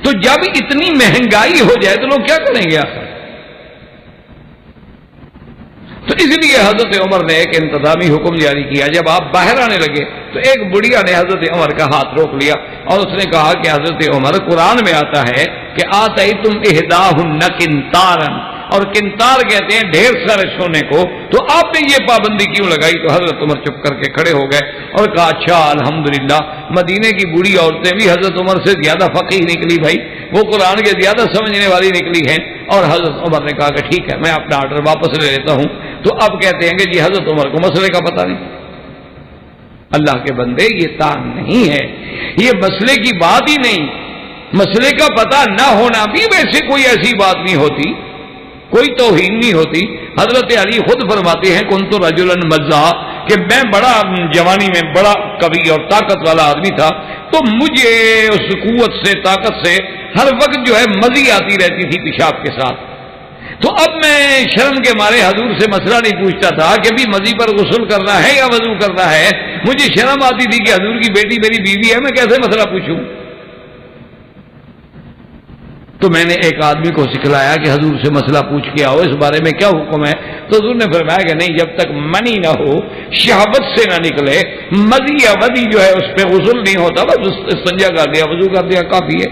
تو جب اتنی مہنگائی ہو جائے تو لوگ کیا کریں گے آخر. تو اس لیے حضرت عمر نے ایک انتظامی حکم جاری کیا. جب آپ باہر آنے لگے تو ایک بڑھیا نے حضرت عمر کا ہاتھ روک لیا اور اس نے کہا کہ حضرت عمر قرآن میں آتا ہے کہ آتیتم احداہن قنطارا, اور قنطار کہتے ہیں ڈھیر سارے سونے کو, تو آپ نے یہ پابندی کیوں لگائی. تو حضرت عمر چپ کر کے کھڑے ہو گئے اور کہا اچھا الحمدللہ مدینے کی بوڑھی عورتیں بھی حضرت عمر سے زیادہ فقیہ نکلی, بھائی وہ قرآن کے زیادہ سمجھنے والی نکلی ہیں. اور حضرت عمر نے کہا کہ ٹھیک ہے میں اپنا آرڈر واپس لے لیتا ہوں, تو اب کہتے ہیں کہ جی حضرت عمر کو مسئلے کا پتہ نہیں. اللہ کے بندے یہ تان نہیں ہے، یہ مسئلے کی بات ہی نہیں. مسئلے کا پتہ نہ ہونا بھی ویسے کوئی ایسی بات نہیں ہوتی، کوئی توہین نہیں ہوتی. حضرت علی خود فرماتے ہیں کنت رجلا مزاح، کہ میں بڑا جوانی میں بڑا قوی اور طاقت والا آدمی تھا، تو مجھے اس قوت سے طاقت سے ہر وقت جو ہے مزی آتی رہتی تھی پیشاب کے ساتھ. تو اب میں شرم کے مارے حضور سے مسئلہ نہیں پوچھتا تھا کہ بھی مزی پر غسل کرنا ہے یا وضو کرنا ہے. مجھے شرم آتی تھی کہ حضور کی بیٹی میری بیوی ہے، میں کیسے مسئلہ پوچھوں. تو میں نے ایک آدمی کو سکھلایا کہ حضور سے مسئلہ پوچھ کے آؤ اس بارے میں کیا حکم ہے. تو حضور نے فرمایا کہ نہیں، جب تک منی نہ ہو، شہوت سے نہ نکلے، مزی یا ودی جو ہے اس پہ غسل نہیں ہوتا، بس استنجا کر دیا، وضو کر دیا، کافی ہے.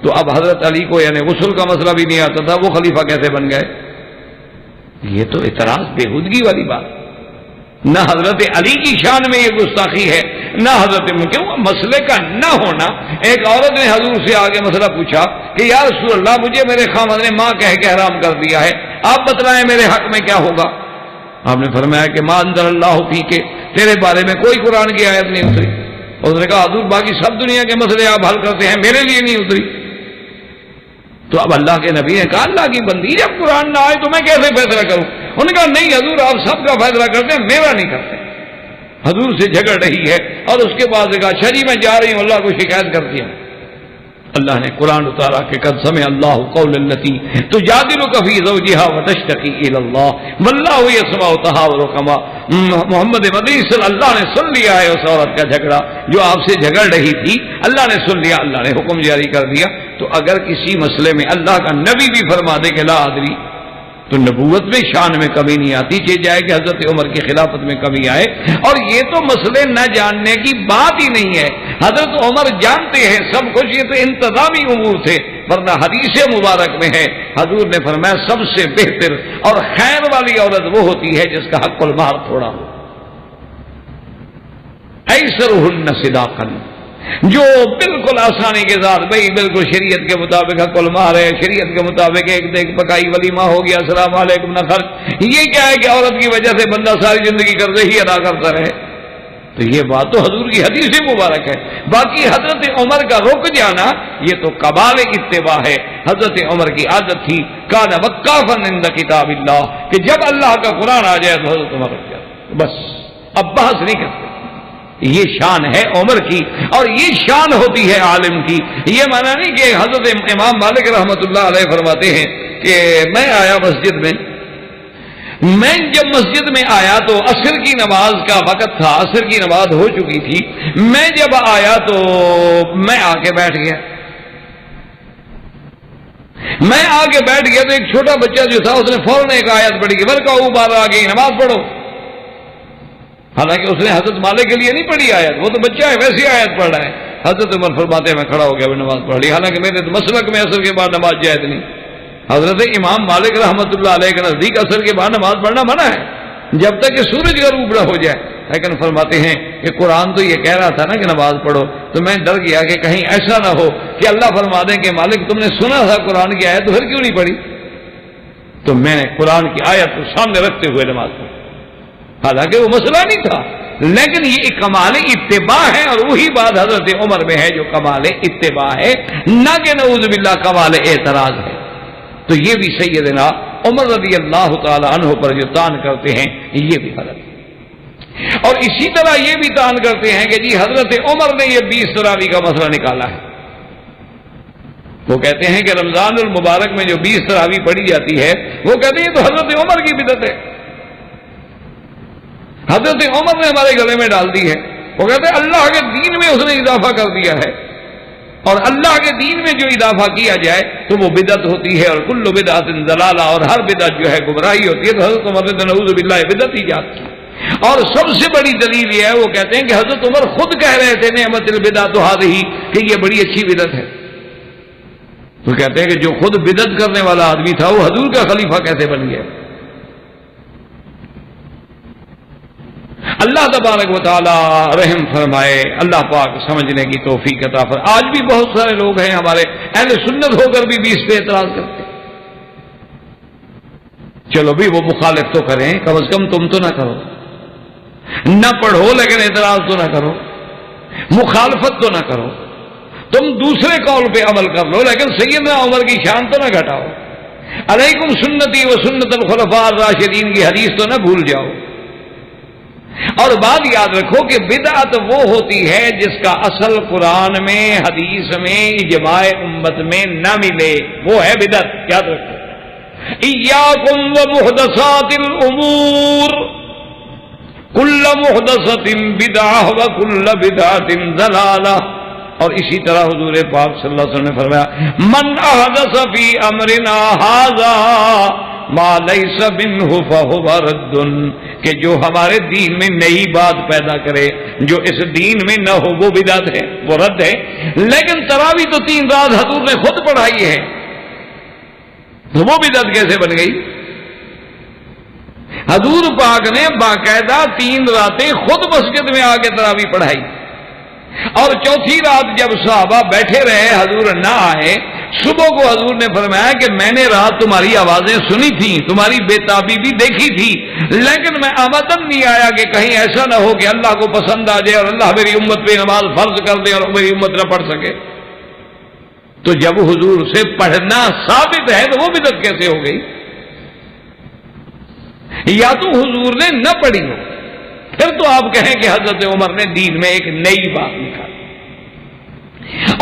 تو اب حضرت علی کو یعنی غسل کا مسئلہ بھی نہیں آتا تھا، وہ خلیفہ کیسے بن گئے؟ یہ تو اعتراض بےہودگی والی بات. نہ حضرت علی کی شان میں یہ گستاخی ہے، نہ حضرت کیوں مسئلے کا نہ ہونا. ایک عورت نے حضور سے آگے مسئلہ پوچھا کہ یا رسول اللہ مجھے میرے خاوند نے ماں کہہ کے حرام کر دیا ہے، آپ بتلائیں میرے حق میں کیا ہوگا. آپ نے فرمایا کہ ما انزل اللہ فی کے، تیرے بارے میں کوئی قرآن کی آیت نہیں اتری. اس نے کہا حضور باقی سب دنیا کے مسئلے آپ حل کرتے ہیں، میرے لیے نہیں اتری. تو اب اللہ کے نبی نے کہا اللہ کی بندی جب قرآن نہ آئے تو میں کیسے فیصلہ کروں. انہوں نے کہا نہیں حضور آپ سب کا فیصلہ کرتے ہیں، میرا نہیں کرتے. حضور سے جھگڑ رہی ہے اور اس کے بعد کہا اچھا جی میں جا رہی ہوں، اللہ کو شکایت کرتی ہوں. اللہ نے قرآن اتارا کہ قد سمع اللہ قول التی تجادلک فی زوجہا وتشتکی الی اللہ واللہ یسمع تحاورکما. محمد مدنی صلی اللہ نے سن لیا ہے اس عورت کا جھگڑا جو آپ سے جھگڑ رہی تھی، اللہ نے سن لیا، اللہ نے حکم جاری کر دیا. تو اگر کسی مسئلے میں اللہ کا نبی بھی فرما دے کہ لا ادری، تو نبوت میں شان میں کمی نہیں آتی، چاہے جائے کہ حضرت عمر کی خلافت میں کمی آئے. اور یہ تو مسئلے نہ جاننے کی بات ہی نہیں ہے، حضرت عمر جانتے ہیں سب کچھ، یہ تو انتظامی امور تھے. ورنہ حدیث مبارک میں ہے حضور نے فرمایا سب سے بہتر اور خیر والی عورت وہ ہوتی ہے جس کا حق المہر تھوڑا ہو. ایسرہن صداقا، جو بالکل آسانی کے ساتھ بھائی بالکل شریعت کے مطابق حق المہر ہے، شریعت کے مطابق ایک دیکھ پکائی ولیمہ ہو گیا، السلام علیکم نہ خرچ. یہ کیا ہے کہ عورت کی وجہ سے بندہ ساری زندگی قرضے ہی ادا کرتا رہے. تو یہ بات تو حضور کی حدیث مبارک ہے. باقی حضرت عمر کا رک جانا یہ تو کمال اتباع ہے. حضرت عمر کی عادت تھی کان وقافا عند کتاب اللہ، کہ جب اللہ کا قرآن آ جائے تو حضرت عمر رک جاتے، بس اب بحث نہیں کرتے. یہ شان ہے عمر کی اور یہ شان ہوتی ہے عالم کی. یہ مانا نہیں کہ حضرت امام مالک رحمۃ اللہ علیہ فرماتے ہیں کہ میں آیا مسجد میں، میں جب مسجد میں آیا تو عصر کی نماز کا وقت تھا، عصر کی نماز ہو چکی تھی. میں جب آیا تو میں آ کے بیٹھ گیا. میں آ کے بیٹھ گیا تو ایک چھوٹا بچہ جو تھا اس نے فوراً ایک آیت پڑھی کہ ورکعوا بعد آ گئی نماز پڑھو. حالانکہ اس نے حضرت مالک کے لیے نہیں پڑھی آیت، وہ تو بچہ ہے ویسی آیت پڑھ رہا ہے. حضرت عمر فرماتے ہیں میں کھڑا ہو گیا، میں نماز پڑھ لی. حالانکہ میرے مسلک میں عصر کے بعد نماز جائز نہیں. حضرت امام مالک رحمۃ اللہ علیہ کے نزدیک عصر کے بعد نماز پڑھنا منع ہے جب تک کہ سورج غروب نہ ہو جائے. لیکن فرماتے ہیں کہ قرآن تو یہ کہہ رہا تھا نا کہ نماز پڑھو، تو میں ڈر گیا کہ کہیں ایسا نہ ہو کہ اللہ فرما دیں کہ مالک تم نے سنا تھا قرآن کی آیت تو پھر کیوں نہیں پڑھی. تو میں نے قرآن کی آیت کو سامنے رکھتے ہوئے نماز پڑھی. حالانکہ وہ مسئلہ نہیں تھا، لیکن یہ ایک کمال اتباع ہے. اور وہی بات حضرت عمر میں ہے جو کمال اتباع ہے، نہ کہ نعوذ باللہ کمال اعتراض ہے. تو یہ بھی سیدنا عمر رضی اللہ تعالی عنہ پر جو تان کرتے ہیں یہ بھی غلط ہے. اور اسی طرح یہ بھی تان کرتے ہیں کہ جی حضرت عمر نے یہ 20 تراویح کا مسئلہ نکالا ہے. وہ کہتے ہیں کہ رمضان المبارک میں جو 20 تراویح پڑھی جاتی ہے وہ کہتے ہیں تو حضرت عمر کی بدعت ہے، حضرت عمر نے ہمارے گلے میں ڈال دی ہے. وہ کہتے ہیں اللہ کے دین میں اس نے اضافہ کر دیا ہے، اور اللہ کے دین میں جو اضافہ کیا جائے تو وہ بدعت ہوتی ہے. اور کل بدعت ضلالہ، اور ہر بدعت جو ہے گمراہی ہوتی ہے. تو حضرت عمر نے نعوذ باللہ بدعت ایجاد کی. اور سب سے بڑی دلیل یہ ہے، وہ کہتے ہیں کہ حضرت عمر خود کہہ رہے تھے نعمت البدعۃ ہذہ، کہ یہ بڑی اچھی بدعت ہے. تو کہتے ہیں کہ جو خود بدعت کرنے والا آدمی تھا وہ حضور کا خلیفہ کیسے بن گیا. اللہ تبارک و تعالی رحم فرمائے، اللہ پاک سمجھنے کی توفیق عطا فرمائے. آج بھی بہت سارے لوگ ہیں ہمارے اہل سنت ہو کر بھی اس پہ اعتراض کرتے ہیں. چلو بھی وہ مخالف تو کریں، کم از کم تم تو نہ کرو، نہ پڑھو لیکن اعتراض تو نہ کرو، مخالفت تو نہ کرو، تم دوسرے قول پہ عمل کر لو لیکن سیدنا عمر کی شان تو نہ گھٹاؤ۔ علیکم سنتی و سنت الخلفاء الراشدین کی حدیث تو نہ بھول جاؤ۔ اور بات یاد رکھو کہ بدعت وہ ہوتی ہے جس کا اصل قرآن میں، حدیث میں، اجماع امت میں نہ ملے، وہ ہے بدعت، یاد رکھو۔ ایاکم ومحدثات الامور کل محدثۃ بدعہ وکل بدعۃ ضلالہ۔ اور اسی طرح حضور پاک صلی اللہ علیہ وسلم نے فرمایا من احدث فی امرنا ھذا ما لیس منہ فہو رد، کہ جو ہمارے دین میں نئی بات پیدا کرے جو اس دین میں نہ ہو وہ بدعت ہے، وہ رد ہے۔ لیکن تراویح تو 3 رات حضور نے خود پڑھائی ہے، تو وہ بدعت کیسے بن گئی؟ حضور پاک نے باقاعدہ 3 راتیں خود مسجد میں آ کے تراویح پڑھائی، اور چوتھی رات جب صحابہ بیٹھے رہے حضور نہ آئے، صبح کو حضور نے فرمایا کہ میں نے رات تمہاری آوازیں سنی تھیں، تمہاری بے تابی بھی دیکھی تھی، لیکن میں آمدن نہیں آیا کہ کہیں ایسا نہ ہو کہ اللہ کو پسند آ جائے اور اللہ میری امت پہ نماز فرض کر دے اور میری امت نہ پڑھ سکے۔ تو جب حضور سے پڑھنا ثابت ہے تو وہ بدعت کیسے ہو گئی؟ یا تو حضور نے نہ پڑھی ہو، پھر تو آپ کہیں کہ حضرت عمر نے دین میں ایک نئی بات نکالی۔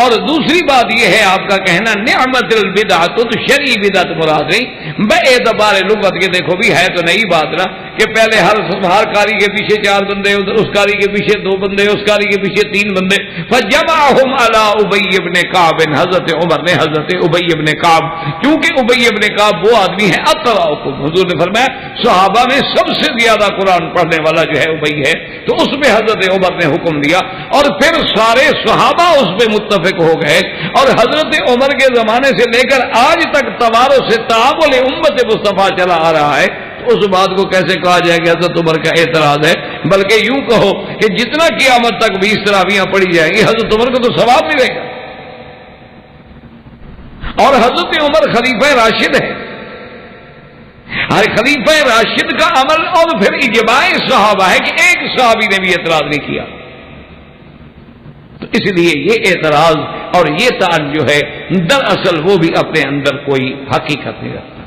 اور دوسری بات یہ ہے آپ کا کہنا نعمت البدعۃ، تو شرعی بدعت مراد نہیں، بے اعتبار لغت کے دیکھو بھی ہے تو نئی بات نا کہ پہلے ہر کاری کے پیچھے 4 بندے، اس کاری کے پیچھے 2 بندے، اس کاری کے پیچھے 3 بندے، فجمعهم علی ابی بن کعب، حضرت عمر نے حضرت ابی بن کعب، کیونکہ ابی بن کعب وہ آدمی ہے اقرأکم، حضور نے فرمایا صحابہ میں سب سے زیادہ قرآن پڑھنے والا جو ہے ابی ہے، تو اس میں حضرت عمر نے حکم دیا، اور پھر سارے صحابہ اس پہ متفق ہو گئے، اور حضرت عمر کے زمانے سے لے کر آج تک توارث سے تعامل امت مصطفیٰ چلا آ رہا ہے، تو اس بات کو کیسے کہا جائے کہ حضرت عمر کا اعتراض ہے؟ بلکہ یوں کہو کہ جتنا قیامت تک 20 تراویحاں پڑھی جائیں گی حضرت عمر کو تو ثواب ملے گا۔ اور حضرت عمر خلیفہ راشد ہے، ہر خلیفہ راشد کا عمل اور پھر اجماع صحابہ ہے کہ ایک صحابی نے بھی اعتراض نہیں کیا، تو اس لیے یہ اعتراض اور یہ طعن جو ہے دراصل وہ بھی اپنے اندر کوئی حقیقت نہیں رکھتا۔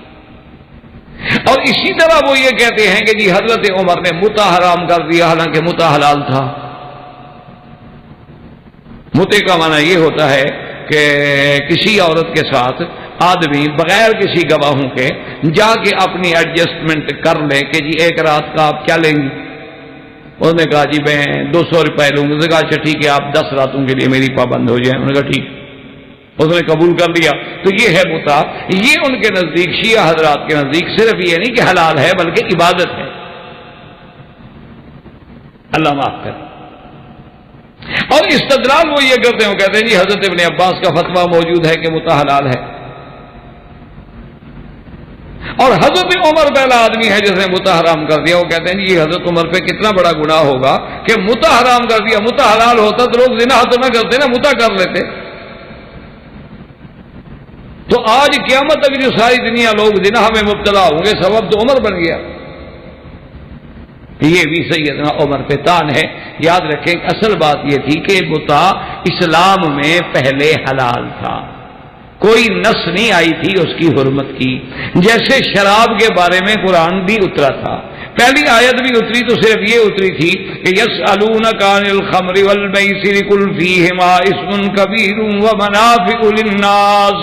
اور اسی طرح وہ یہ کہتے ہیں کہ جی حضرت عمر نے متع حرام کر دیا، حالانکہ متع حلال تھا۔ متع کا معنی یہ ہوتا ہے کہ کسی عورت کے ساتھ آدمی بغیر کسی گواہوں کے جا کے اپنی ایڈجسٹمنٹ کر لے کہ جی 1 رات کا آپ کیا لیں گے؟ انہوں نے کہا جی میں 200 روپئے لوں گا۔ کہا اچھا ٹھیک ہے آپ 10 راتوں کے لیے میری پابند ہو جائیں۔ انہوں نے کہا ٹھیک، اس نے قبول کر لیا۔ تو یہ ہے متع۔ یہ ان کے نزدیک، شیعہ حضرات کے نزدیک صرف یہ نہیں کہ حلال ہے بلکہ عبادت ہے۔ اللہ معاف کر۔ اور استدلال وہ یہ کرتے ہیں، وہ کہتے ہیں جی حضرت ابن عباس کا فتویٰ موجود ہے کہ متع حلال ہے، اور حضرت عمر پہلا آدمی ہے جس نے متع حرام کر دیا۔ وہ کہتے ہیں جی حضرت عمر پہ کتنا بڑا گناہ ہوگا کہ متع حرام کر دیا، متع حلال ہوتا تو لوگ زنا تو نہ کرتے نا، متع کر لیتے۔ تو آج قیامت تک جو ساری دنیا لوگ زنا میں مبتلا ہوں گے سبب تو عمر بن گیا۔ یہ بھی سیدنا عمر پہ طعن ہے۔ یاد رکھیں کہ اصل بات یہ تھی کہ متع اسلام میں پہلے حلال تھا، کوئی نص نہیں آئی تھی اس کی حرمت کی۔ جیسے شراب کے بارے میں قرآن بھی اترا تھا، پہلی آیت بھی اتری تو صرف یہ اتری تھی کہ یسألونک عن الخمر والمیسر قل فیہما اسم کبیر ومنافع للناس۔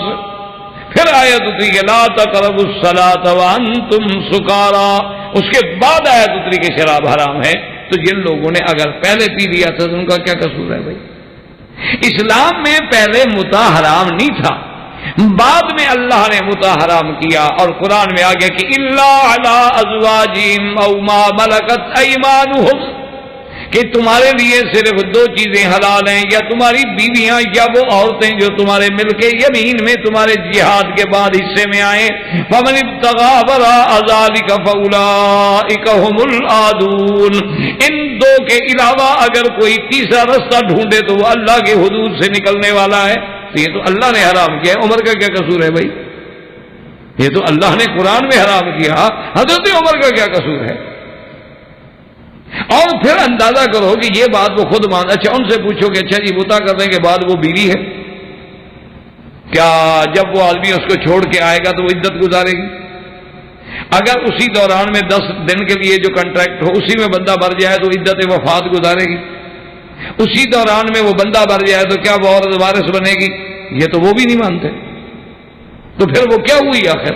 پھر آیت اتری کہ لا تقربوا الصلاۃ وانتم سکارا۔ اس کے بعد آیت اتری کہ شراب حرام ہے۔ تو جن لوگوں نے اگر پہلے پی لیا تھا تو ان کا کیا قصور ہے بھائی؟ اسلام میں پہلے متع حرام نہیں تھا، بعد میں اللہ نے متع حرام کیا، اور قرآن میں آ گیا کہ الا علی ازواجہم او ما ملکت ایمانہم، کہ تمہارے لیے صرف 2 چیزیں حلال ہیں، یا تمہاری بیویاں یا وہ عورتیں جو تمہارے مل کے یمین میں تمہارے جہاد کے بعد حصے میں آئیں۔ فمن ابتغى وراء ذلك فاولئک هم العادون۔ ان 2 کے علاوہ اگر کوئی تیسرا رستہ ڈھونڈے تو وہ اللہ کے حدود سے نکلنے والا ہے۔ تو یہ تو اللہ نے حرام کیا ہے، عمر کا کیا قصور ہے بھائی؟ یہ تو اللہ نے قرآن میں حرام کیا، حضرت عمر کا کیا قصور ہے؟ اور پھر اندازہ کرو کہ یہ بات وہ خود مان، اچھا ان سے پوچھو کہ اچھا جی بتا کرنے کے بعد وہ بیوی ہے، کیا جب وہ آدمی اس کو چھوڑ کے آئے گا تو وہ عدت گزارے گی؟ اگر اسی دوران میں 10 دن کے لیے جو کنٹریکٹ ہو اسی میں بندہ مر جائے تو عدت وفات گزارے گی؟ اسی دوران میں وہ بندہ مر جائے تو کیا وہ عورت وارث بنے گی؟ یہ تو وہ بھی نہیں مانتے، تو پھر وہ کیا ہوئی آخر؟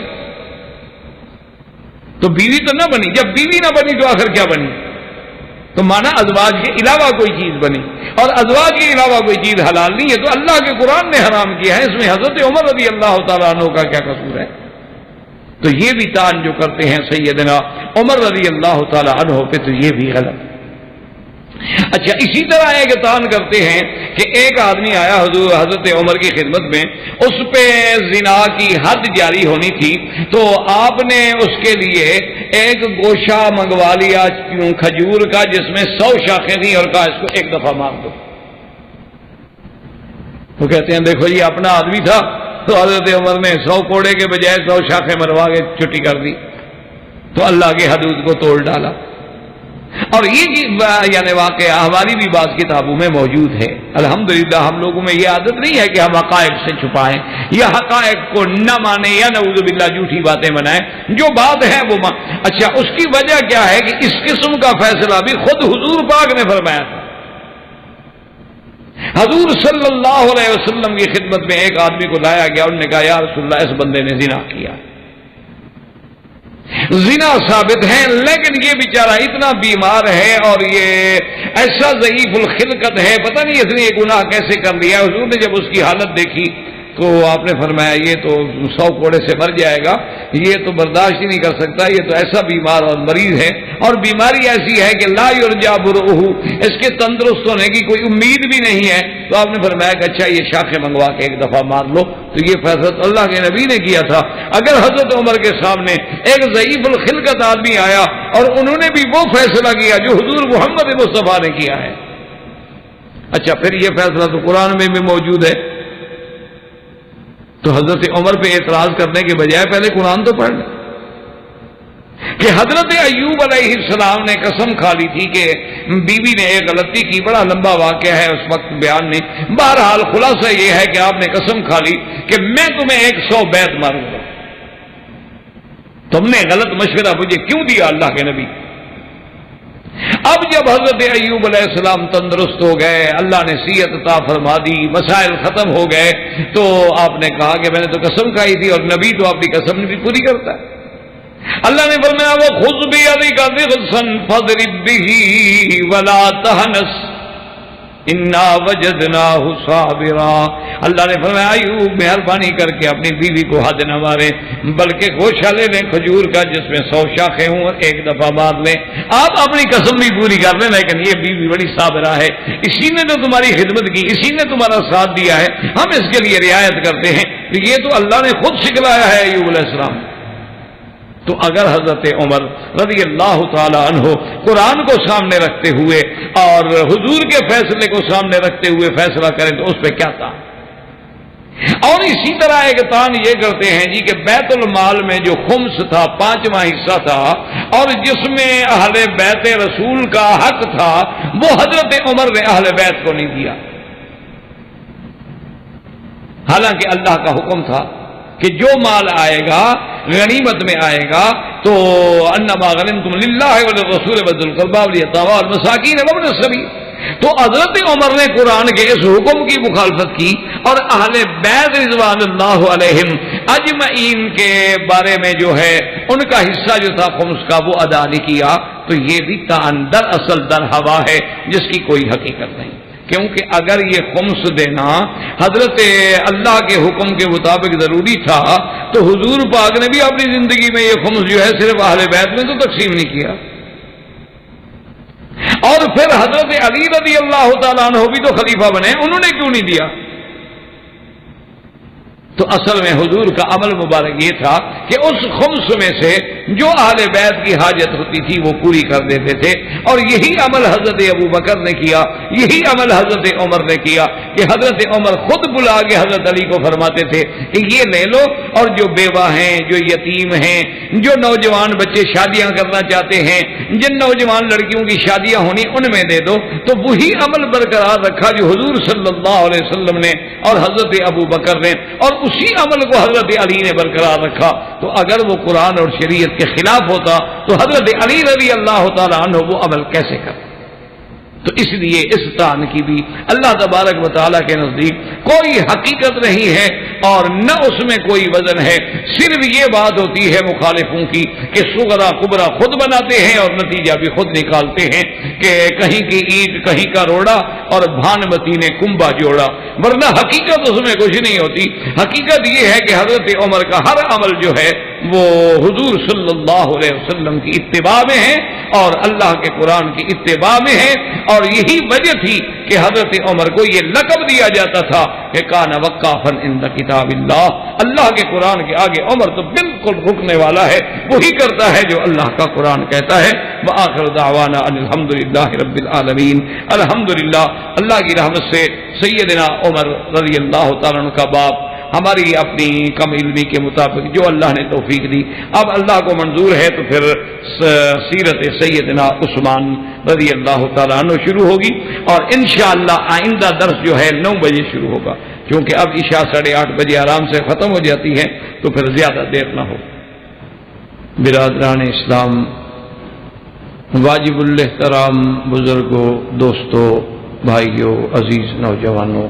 تو بیوی تو نہ بنی، جب بیوی نہ بنی تو آخر کیا بنی؟ تو مانا ازواج کے علاوہ کوئی چیز بنی، اور ازواج کے علاوہ کوئی چیز حلال نہیں ہے، تو اللہ کے قرآن نے حرام کیا ہے، اس میں حضرت عمر رضی اللہ تعالیٰ عنہ کا کیا قصور ہے؟ تو یہ بھی تان جو کرتے ہیں سیدنا عمر رضی اللہ تعالیٰ عنہ پہ، تو یہ بھی غلط۔ اچھا اسی طرح ایک تان کرتے ہیں کہ ایک آدمی آیا حضرت عمر کی خدمت میں، اس پہ زنا کی حد جاری ہونی تھی، تو آپ نے اس کے لیے ایک گوشہ منگوا لیا کھجور کا جس میں 100 شاخیں تھیں، اور کہا اس کو ایک دفعہ مار دو۔ وہ کہتے ہیں دیکھو یہ اپنا آدمی تھا، تو حضرت عمر نے 100 کوڑے کے بجائے 100 شاخیں مروا کے چھٹی کر دی، تو اللہ کے حدود کو توڑ ڈالا۔ اور یہ یعنی واقعہ ہماری بھی بعض کتابوں میں موجود ہے۔ الحمدللہ ہم لوگوں میں یہ عادت نہیں ہے کہ ہم حقائق سے چھپائیں یا حقائق کو نہ مانیں یا نعوذ باللہ جھوٹی باتیں بنائیں، جو بات ہے وہ اچھا اس کی وجہ کیا ہے کہ اس قسم کا فیصلہ بھی خود حضور پاک نے فرمایا تھا۔ حضور صلی اللہ علیہ وسلم کی خدمت میں ایک آدمی کو لایا گیا، انہوں نے کہا یا رسول اللہ اس بندے نے زنا کیا، زنا ثابت ہے، لیکن یہ بیچارہ اتنا بیمار ہے اور یہ ایسا ضعیف الخلقت ہے، پتہ نہیں اس نے یہ گناہ کیسے کر لیا۔ حضور نے جب اس کی حالت دیکھی تو آپ نے فرمایا یہ تو 100 کوڑے سے مر جائے گا، یہ تو برداشت ہی نہیں کر سکتا، یہ تو ایسا بیمار اور مریض ہے، اور بیماری ایسی ہے کہ لا یرجا برؤہ، اس کے تندرست ہونے کی کوئی امید بھی نہیں ہے۔ تو آپ نے فرمایا کہ اچھا یہ شاخیں منگوا کے ایک دفعہ مار لو۔ تو یہ فیصلہ اللہ کے نبی نے کیا تھا۔ اگر حضرت عمر کے سامنے ایک ضعیف الخلقت آدمی آیا اور انہوں نے بھی وہ فیصلہ کیا جو حضور محمد مصطفیٰ نے کیا ہے، اچھا پھر یہ فیصلہ تو قرآن میں بھی موجود ہے، تو حضرت عمر پہ اعتراض کرنے کے بجائے پہلے قرآن تو پڑھ لیں کہ حضرت ایوب علیہ السلام نے قسم کھا لی تھی کہ بیوی نے ایک غلطی کی، بڑا لمبا واقعہ ہے، اس وقت بیان نہیں، بہرحال خلاصہ یہ ہے کہ آپ نے قسم کھا لی کہ میں تمہیں 100 بیت ماروں گا، تم نے غلط مشورہ مجھے کیوں دیا اللہ کے نبی؟ اب جب حضرت ایوب علیہ السلام تندرست ہو گئے، اللہ نے صحت عطا فرما دی، مسائل ختم ہو گئے، تو آپ نے کہا کہ میں نے تو قسم کھائی تھی، اور نبی تو اپنی قسم بھی پوری کرتا ہے۔ اللہ نے فرمایا وہ خذ بیدک ضغثا فاضرب به ولا تحنث انا وجدناہ صابرا۔ اللہ نے فرمایا ایوب مہربانی کر کے اپنی بیوی کو حد نہ مارے، بلکہ گوشہ لے لیں کھجور کا جس میں 100 شاخیں ہوں اور ایک دفعہ مار لیں۔ آپ اپنی قسم بھی پوری کر لیں، لیکن یہ بیوی بڑی صابرہ ہے، اسی نے تو تمہاری خدمت کی، اسی نے تمہارا ساتھ دیا ہے، ہم اس کے لیے رعایت کرتے ہیں۔ یہ تو اللہ نے خود سکھلایا ہے ایوب علیہ السلام۔ تو اگر حضرت عمر رضی اللہ تعالی عنہ قرآن کو سامنے رکھتے ہوئے اور حضور کے فیصلے کو سامنے رکھتے ہوئے فیصلہ کریں تو اس پہ کیا تھا؟ اور اسی طرح ایک تان یہ کرتے ہیں جی کہ بیت المال میں جو خمس تھا، 5واں حصہ تھا، اور جس میں اہل بیت رسول کا حق تھا، وہ حضرت عمر نے اہل بیت کو نہیں دیا، حالانکہ اللہ کا حکم تھا کہ جو مال آئے گا غنیمت میں آئے گا تو انما غنمتم للہ وللرسول وذی القربى والیتامى والمساکین وابن السبیل۔ تو حضرت عمر نے قرآن کے اس حکم کی مخالفت کی اور اہل بیت رضوان اللہ علیہم اجمعین کے بارے میں جو ہے ان کا حصہ جو تھا خمس کا وہ ادا نہیں کیا، تو یہ بھی تان در اصل در ہوا ہے جس کی کوئی حقیقت نہیں، کیونکہ اگر یہ خمس دینا حضرت اللہ کے حکم کے مطابق ضروری تھا تو حضور پاک نے بھی اپنی زندگی میں یہ خمس جو ہے صرف اہل بیت میں تو تقسیم نہیں کیا، اور پھر حضرت علی رضی اللہ تعالیٰ عنہ بھی تو خلیفہ بنے، انہوں نے کیوں نہیں دیا؟ تو اصل میں حضور کا عمل مبارک یہ تھا کہ اس خمس میں سے جو اہل بیت کی حاجت ہوتی تھی وہ پوری کر دیتے تھے. اور یہی عمل حضرت ابو بکر نے کیا, یہی عمل حضرت عمر نے کیا کہ حضرت عمر خود بلا کے حضرت علی کو فرماتے تھے کہ یہ لے لو, اور جو بیوہ ہیں, جو یتیم ہیں, جو نوجوان بچے شادیاں کرنا چاہتے ہیں, جن نوجوان لڑکیوں کی شادیاں ہونی ان میں دے دو. تو وہی عمل برقرار رکھا جو حضور صلی اللہ علیہ وسلم نے اور حضرت ابو بکر نے, اور اسی عمل کو حضرت علی نے برقرار رکھا. تو اگر وہ قرآن اور شریعت کے خلاف ہوتا تو حضرت علی رضی اللہ تعالی عنہ وہ عمل کیسے کرتے؟ تو اس لیے اس طعن کی بھی اللہ تبارک و تعالیٰ کے نزدیک کوئی حقیقت نہیں ہے اور نہ اس میں کوئی وزن ہے. صرف یہ بات ہوتی ہے مخالفوں کی کہ صغرا کبرا خود بناتے ہیں اور نتیجہ بھی خود نکالتے ہیں کہ کہیں کی اینٹ کہیں کا روڑا اور بھانمتی نے کنبا جوڑا, ورنہ حقیقت اس میں کچھ نہیں ہوتی. حقیقت یہ ہے کہ حضرت عمر کا ہر عمل جو ہے وہ حضور صلی اللہ علیہ وسلم کی اتباع میں ہے اور اللہ کے قرآن کی اتباع میں ہے. اور یہی وجہ تھی کہ حضرت عمر کو یہ لقب دیا جاتا تھا کہ کان وقافا عند کتاب اللہ, اللہ کے قرآن کے آگے عمر تو بالکل رکنے والا ہے, وہی کرتا ہے جو اللہ کا قرآن کہتا ہے. وآخر دعوانا ان الحمدللہ رب العالمین. الحمدللہ اللہ کی رحمت سے سیدنا عمر رضی اللہ تعالیٰ عنہ کا باپ ہماری اپنی کم علمی کے مطابق جو اللہ نے توفیق دی, اب اللہ کو منظور ہے تو پھر سیرت سیدنا عثمان رضی اللہ تعالیٰ عنہ شروع ہوگی, اور انشاءاللہ آئندہ درس جو ہے 9 بجے شروع ہوگا, کیونکہ اب عشاء 8:30 بجے آرام سے ختم ہو جاتی ہے تو پھر زیادہ دیر نہ ہو. برادران اسلام, واجب الاحترام بزرگوں, دوستوں, بھائیوں, عزیز نوجوانوں,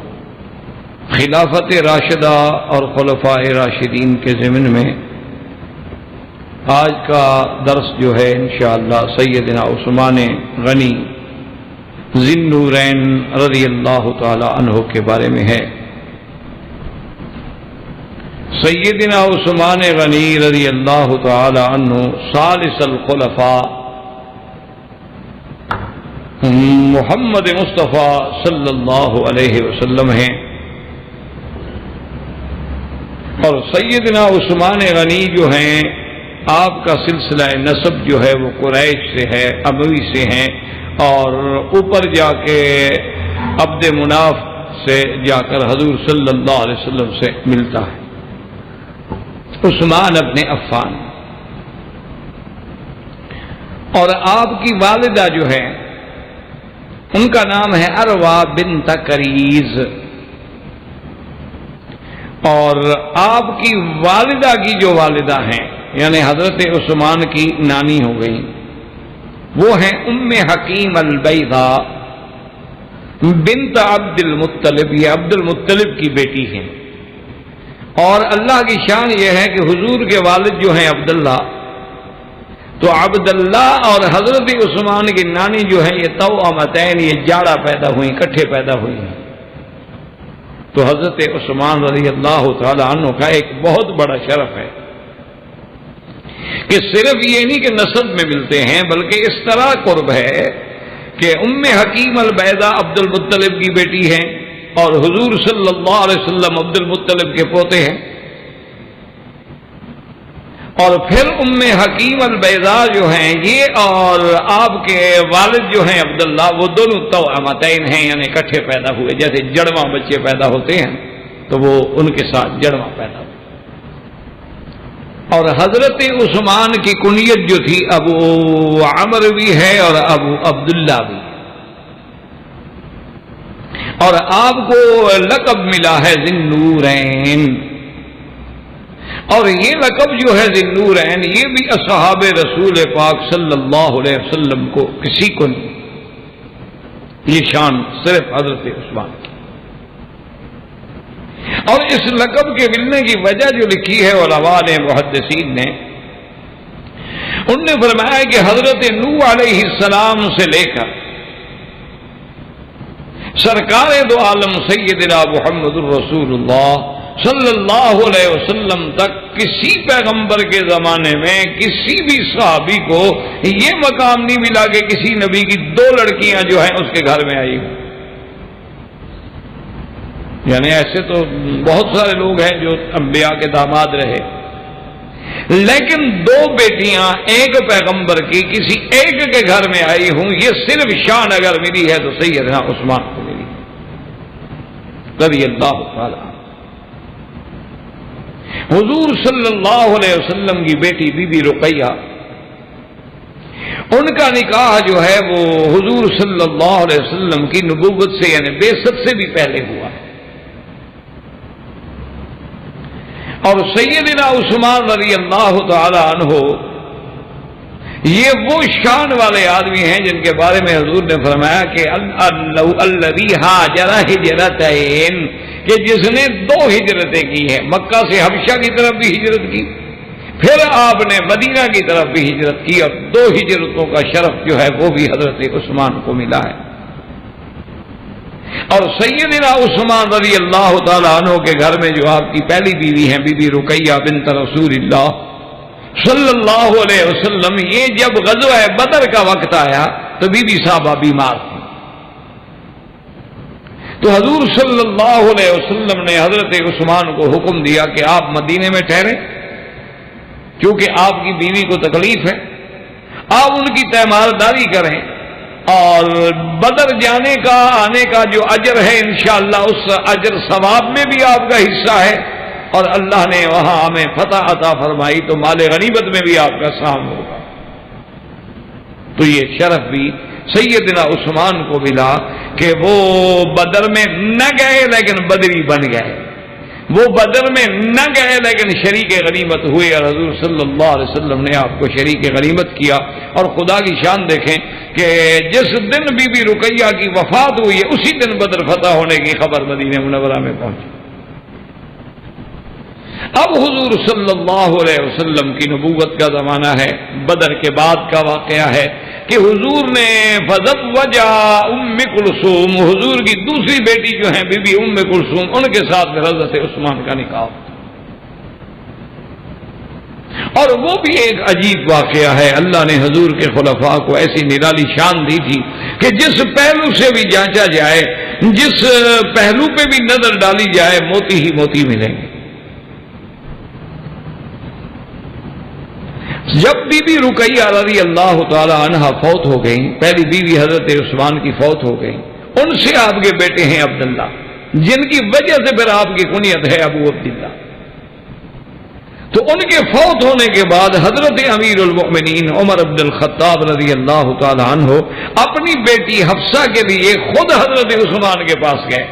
خلافت راشدہ اور خلفاء راشدین کے ضمن میں آج کا درس جو ہے انشاءاللہ سیدنا عثمان غنی ذی النورین رضی اللہ تعالی عنہ کے بارے میں ہے. سیدنا عثمان غنی رضی اللہ تعالی عنہ ثالث الخلفاء محمد مصطفیٰ صلی اللہ علیہ وسلم ہیں, اور سیدنا عثمان غنی جو ہیں آپ کا سلسلہ نسب جو ہے وہ قریش سے ہے, اموی سے ہیں, اور اوپر جا کے عبد مناف سے جا کر حضور صلی اللہ علیہ وسلم سے ملتا ہے. عثمان ابن عفان, اور آپ کی والدہ جو ہے ان کا نام ہے اروا بنت کریز, اور آپ کی والدہ کی جو والدہ ہیں یعنی حضرت عثمان کی نانی ہو گئی, وہ ہیں ام حکیم البیضاء بنت عبد المطلب, یہ عبد المطلب کی بیٹی ہیں. اور اللہ کی شان یہ ہے کہ حضور کے والد جو ہیں عبداللہ, تو عبداللہ اور حضرت عثمان کی نانی جو ہیں یہ توامتین, یہ جاڑا پیدا ہوئی, اکٹھے پیدا ہوئی ہیں. تو حضرت عثمان رضی اللہ تعالی عنہ کا ایک بہت بڑا شرف ہے کہ صرف یہ نہیں کہ نسب میں ملتے ہیں بلکہ اس طرح قرب ہے کہ ام حکیم البیضاء عبد المطلب کی بیٹی ہیں اور حضور صلی اللہ علیہ وسلم عبد المطلب کے پوتے ہیں. اور پھر ام حکیم البیضاء جو ہیں یہ اور آپ کے والد جو ہیں عبداللہ وہ دونوں توامتین ہیں, یعنی اکٹھے پیدا ہوئے. جیسے جڑواں بچے پیدا ہوتے ہیں تو وہ ان کے ساتھ جڑواں پیدا ہوئے. اور حضرت عثمان کی کنیت جو تھی ابو عمر بھی ہے اور ابو عبداللہ بھی, اور آپ کو لقب ملا ہے ذی النورین. اور یہ لقب جو ہے ذی النورین یہ بھی اصحاب رسول پاک صلی اللہ علیہ وسلم کو کسی کو نہیں, یہ شان صرف حضرت عثمان کی. اور اس لقب کے ملنے کی وجہ جو لکھی ہے علماء نے, محدثین نے, ان نے فرمایا کہ حضرت نوح علیہ السلام سے لے کر سرکار دو عالم سیدنا محمد الرسول اللہ صلی اللہ علیہ وسلم تک کسی پیغمبر کے زمانے میں کسی بھی صحابی کو یہ مقام نہیں ملا کہ کسی نبی کی 2 لڑکیاں جو ہیں اس کے گھر میں آئی ہوں. یعنی ایسے تو بہت سارے لوگ ہیں جو انبیاء کے داماد رہے, لیکن دو بیٹیاں ایک پیغمبر کی کسی ایک کے گھر میں آئی ہوں، یہ صرف شان اگر ملی ہے تو سیدنا عثمان کو ملی رضی اللہ تعالی عنہ۔ حضور صلی اللہ علیہ وسلم کی بیٹی بی بی رقیہ، ان کا نکاح جو ہے وہ حضور صلی اللہ علیہ وسلم کی نبوت سے یعنی بعثت سے بھی پہلے ہوا ہے، اور سیدنا عثمان رضی اللہ تعالی عنہ یہ وہ شان والے آدمی ہیں جن کے بارے میں حضور نے فرمایا کہ الذی ہاجر ہجرتین، کہ جس نے دو ہجرتیں کی ہیں، مکہ سے حبشہ کی طرف بھی ہجرت کی، پھر آپ نے مدینہ کی طرف بھی ہجرت کی، اور دو ہجرتوں کا شرف جو ہے وہ بھی حضرت عثمان کو ملا ہے۔ اور سیدنا عثمان رضی اللہ تعالیٰ عنہ کے گھر میں جو آپ کی پہلی بیوی ہیں بی بی رقیہ بنت رسول اللہ صلی اللہ علیہ وسلم، یہ جب غزوہ بدر کا وقت آیا تو بی بی صاحبہ بیمار تھی، تو حضور صلی اللہ علیہ وسلم نے حضرت عثمان کو حکم دیا کہ آپ مدینے میں ٹھہریں، کیونکہ آپ کی بیوی کو تکلیف ہے، آپ ان کی تیمارداری کریں، اور بدر جانے کا آنے کا جو اجر ہے انشاءاللہ اس اجر ثواب میں بھی آپ کا حصہ ہے، اور اللہ نے وہاں ہمیں فتح عطا فرمائی تو مال غنیمت میں بھی آپ کا سام ہوگا۔ تو یہ شرف بھی سیدنا عثمان کو ملا کہ وہ بدر میں نہ گئے لیکن بدری بن گئے، وہ بدر میں نہ گئے لیکن شریک غنیمت ہوئے، اور حضور صلی اللہ علیہ وسلم نے آپ کو شریک غنیمت کیا۔ اور خدا کی شان دیکھیں کہ جس دن بی بی رقیہ کی وفات ہوئی ہے اسی دن بدر فتح ہونے کی خبر مدینہ منورہ میں پہنچی۔ اب حضور صلی اللہ علیہ وسلم کی نبوت کا زمانہ ہے، بدر کے بعد کا واقعہ ہے کہ حضور نے فزوجا ام کلثوم، حضور کی دوسری بیٹی جو ہیں بی بی ام کلثوم، ان کے ساتھ حضرت عثمان کا نکاح، اور وہ بھی ایک عجیب واقعہ ہے۔ اللہ نے حضور کے خلفاء کو ایسی نرالی شان دی تھی کہ جس پہلو سے بھی جانچا جائے، جس پہلو پہ بھی نظر ڈالی جائے، موتی ہی موتی ملیں گے۔ جب بی بی رقیہ رضی اللہ تعالی عنہا فوت ہو گئیں، پہلی بیوی حضرت عثمان کی فوت ہو گئی، ان سے آپ کے بیٹے ہیں عبداللہ، جن کی وجہ سے پھر آپ کی کنیت ہے ابو عبداللہ۔ تو ان کے فوت ہونے کے بعد حضرت امیر المؤمنین عمر بن الخطاب رضی اللہ تعالی عنہ اپنی بیٹی حفصہ کے لیے خود حضرت عثمان کے پاس گئے۔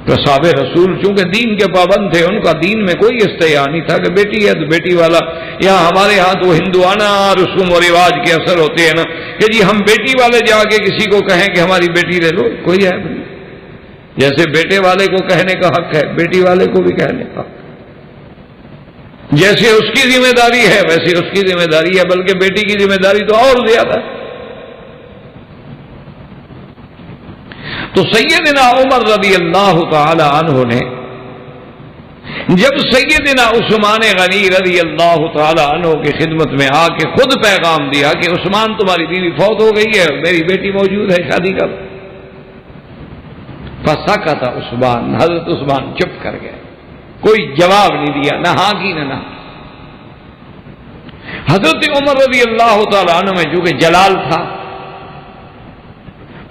تو صحاب رسول چونکہ دین کے پابند تھے، ان کا دین میں کوئی استحیا نہیں تھا کہ بیٹی ہے تو بیٹی والا، یہاں ہمارے ہاں تو ہندوانہ رسوم و رواج کے اثر ہوتے ہیں نا کہ جی ہم بیٹی والے جا کے کسی کو کہیں کہ ہماری بیٹی لے لو، کوئی ہے نہیں۔ جیسے بیٹے والے کو کہنے کا حق ہے، بیٹی والے کو بھی کہنے کا حق، جیسے اس کی ذمہ داری ہے ویسے اس کی ذمہ داری ہے، بلکہ بیٹی کی ذمہ داری تو اور زیادہ ہے۔ تو سیدنا عمر رضی اللہ تعالی عنہ نے جب سیدنا عثمان غنی رضی اللہ تعالی عنہ کی خدمت میں آ کے خود پیغام دیا کہ عثمان تمہاری بیوی فوت ہو گئی ہے، میری بیٹی موجود ہے، شادی کر۔ فسکت عثمان، حضرت عثمان چپ کر گئے، کوئی جواب نہیں دیا، نہ ہاں کی نہ۔ حضرت عمر رضی اللہ تعالی عنہ میں چونکہ جلال تھا،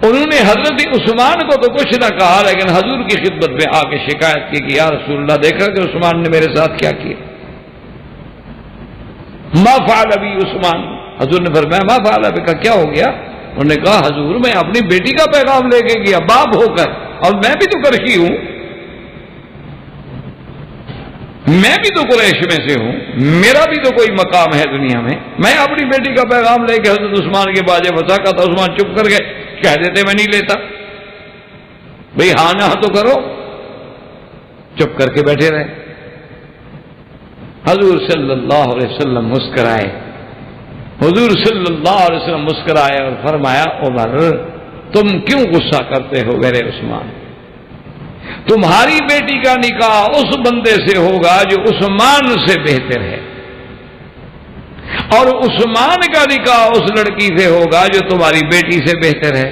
انہوں نے حضرت عثمان کو تو کچھ نہ کہا، لیکن حضور کی خدمت میں آ کے شکایت کی کہ یا رسول اللہ، دیکھا کہ عثمان نے میرے ساتھ کیا کیا؟ ما فعل بی عثمان، حضور نے فرمایا ما فعل بک، کیا ہو گیا؟ انہوں نے کہا حضور میں اپنی بیٹی کا پیغام لے کے گیا باپ ہو کر، اور میں بھی تو قریشی ہوں، میں بھی تو قریش میں سے ہوں، میرا بھی تو کوئی مقام ہے دنیا میں اپنی بیٹی کا پیغام لے کے حضرت عثمان کے باجے بسا کا تھا۔ عثمان چپ کر گئے، کہہ دیتے میں نہیں لیتا، بھئی ہاں نہ تو کرو، چپ کر کے بیٹھے رہے۔ حضور صلی اللہ علیہ وسلم مسکرائے، حضور صلی اللہ علیہ وسلم مسکرائے اور فرمایا عمر تم کیوں غصہ کرتے ہو میرے عثمان؟ تمہاری بیٹی کا نکاح اس بندے سے ہوگا جو عثمان سے بہتر ہے، اور عثمان کا نکاح اس لڑکی سے ہوگا جو تمہاری بیٹی سے بہتر ہے۔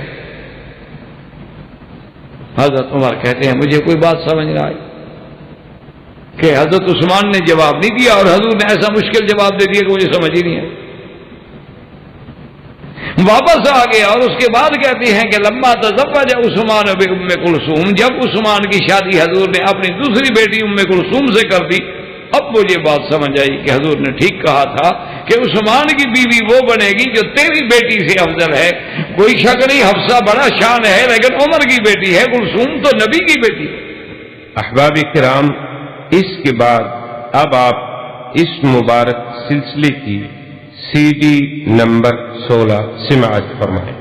حضرت عمر کہتے ہیں مجھے کوئی بات سمجھ نہ آئی، کہ حضرت عثمان نے جواب نہیں دیا اور حضور نے ایسا مشکل جواب دے دیا کہ مجھے سمجھ ہی نہیں ہے. واپس آ گیا اور اس کے بعد کہتی ہیں کہ لما تزوج عثمان بأم کلثوم، جب عثمان کی شادی حضور نے اپنی دوسری بیٹی ام کلثوم سے کر دی، اب مجھے بات سمجھ آئی کہ حضور نے ٹھیک کہا تھا کہ عثمان کی بیوی وہ بنے گی جو تیری بیٹی سے افضل ہے. کوئی شک نہیں حفصہ بڑا شان ہے، لیکن عمر کی بیٹی ہے، کلثوم تو نبی کی بیٹی ہے. احباب کرام، اس کے بعد اب آپ اس مبارک سلسلے کی CD نمبر 16 سماعت فرمائیں.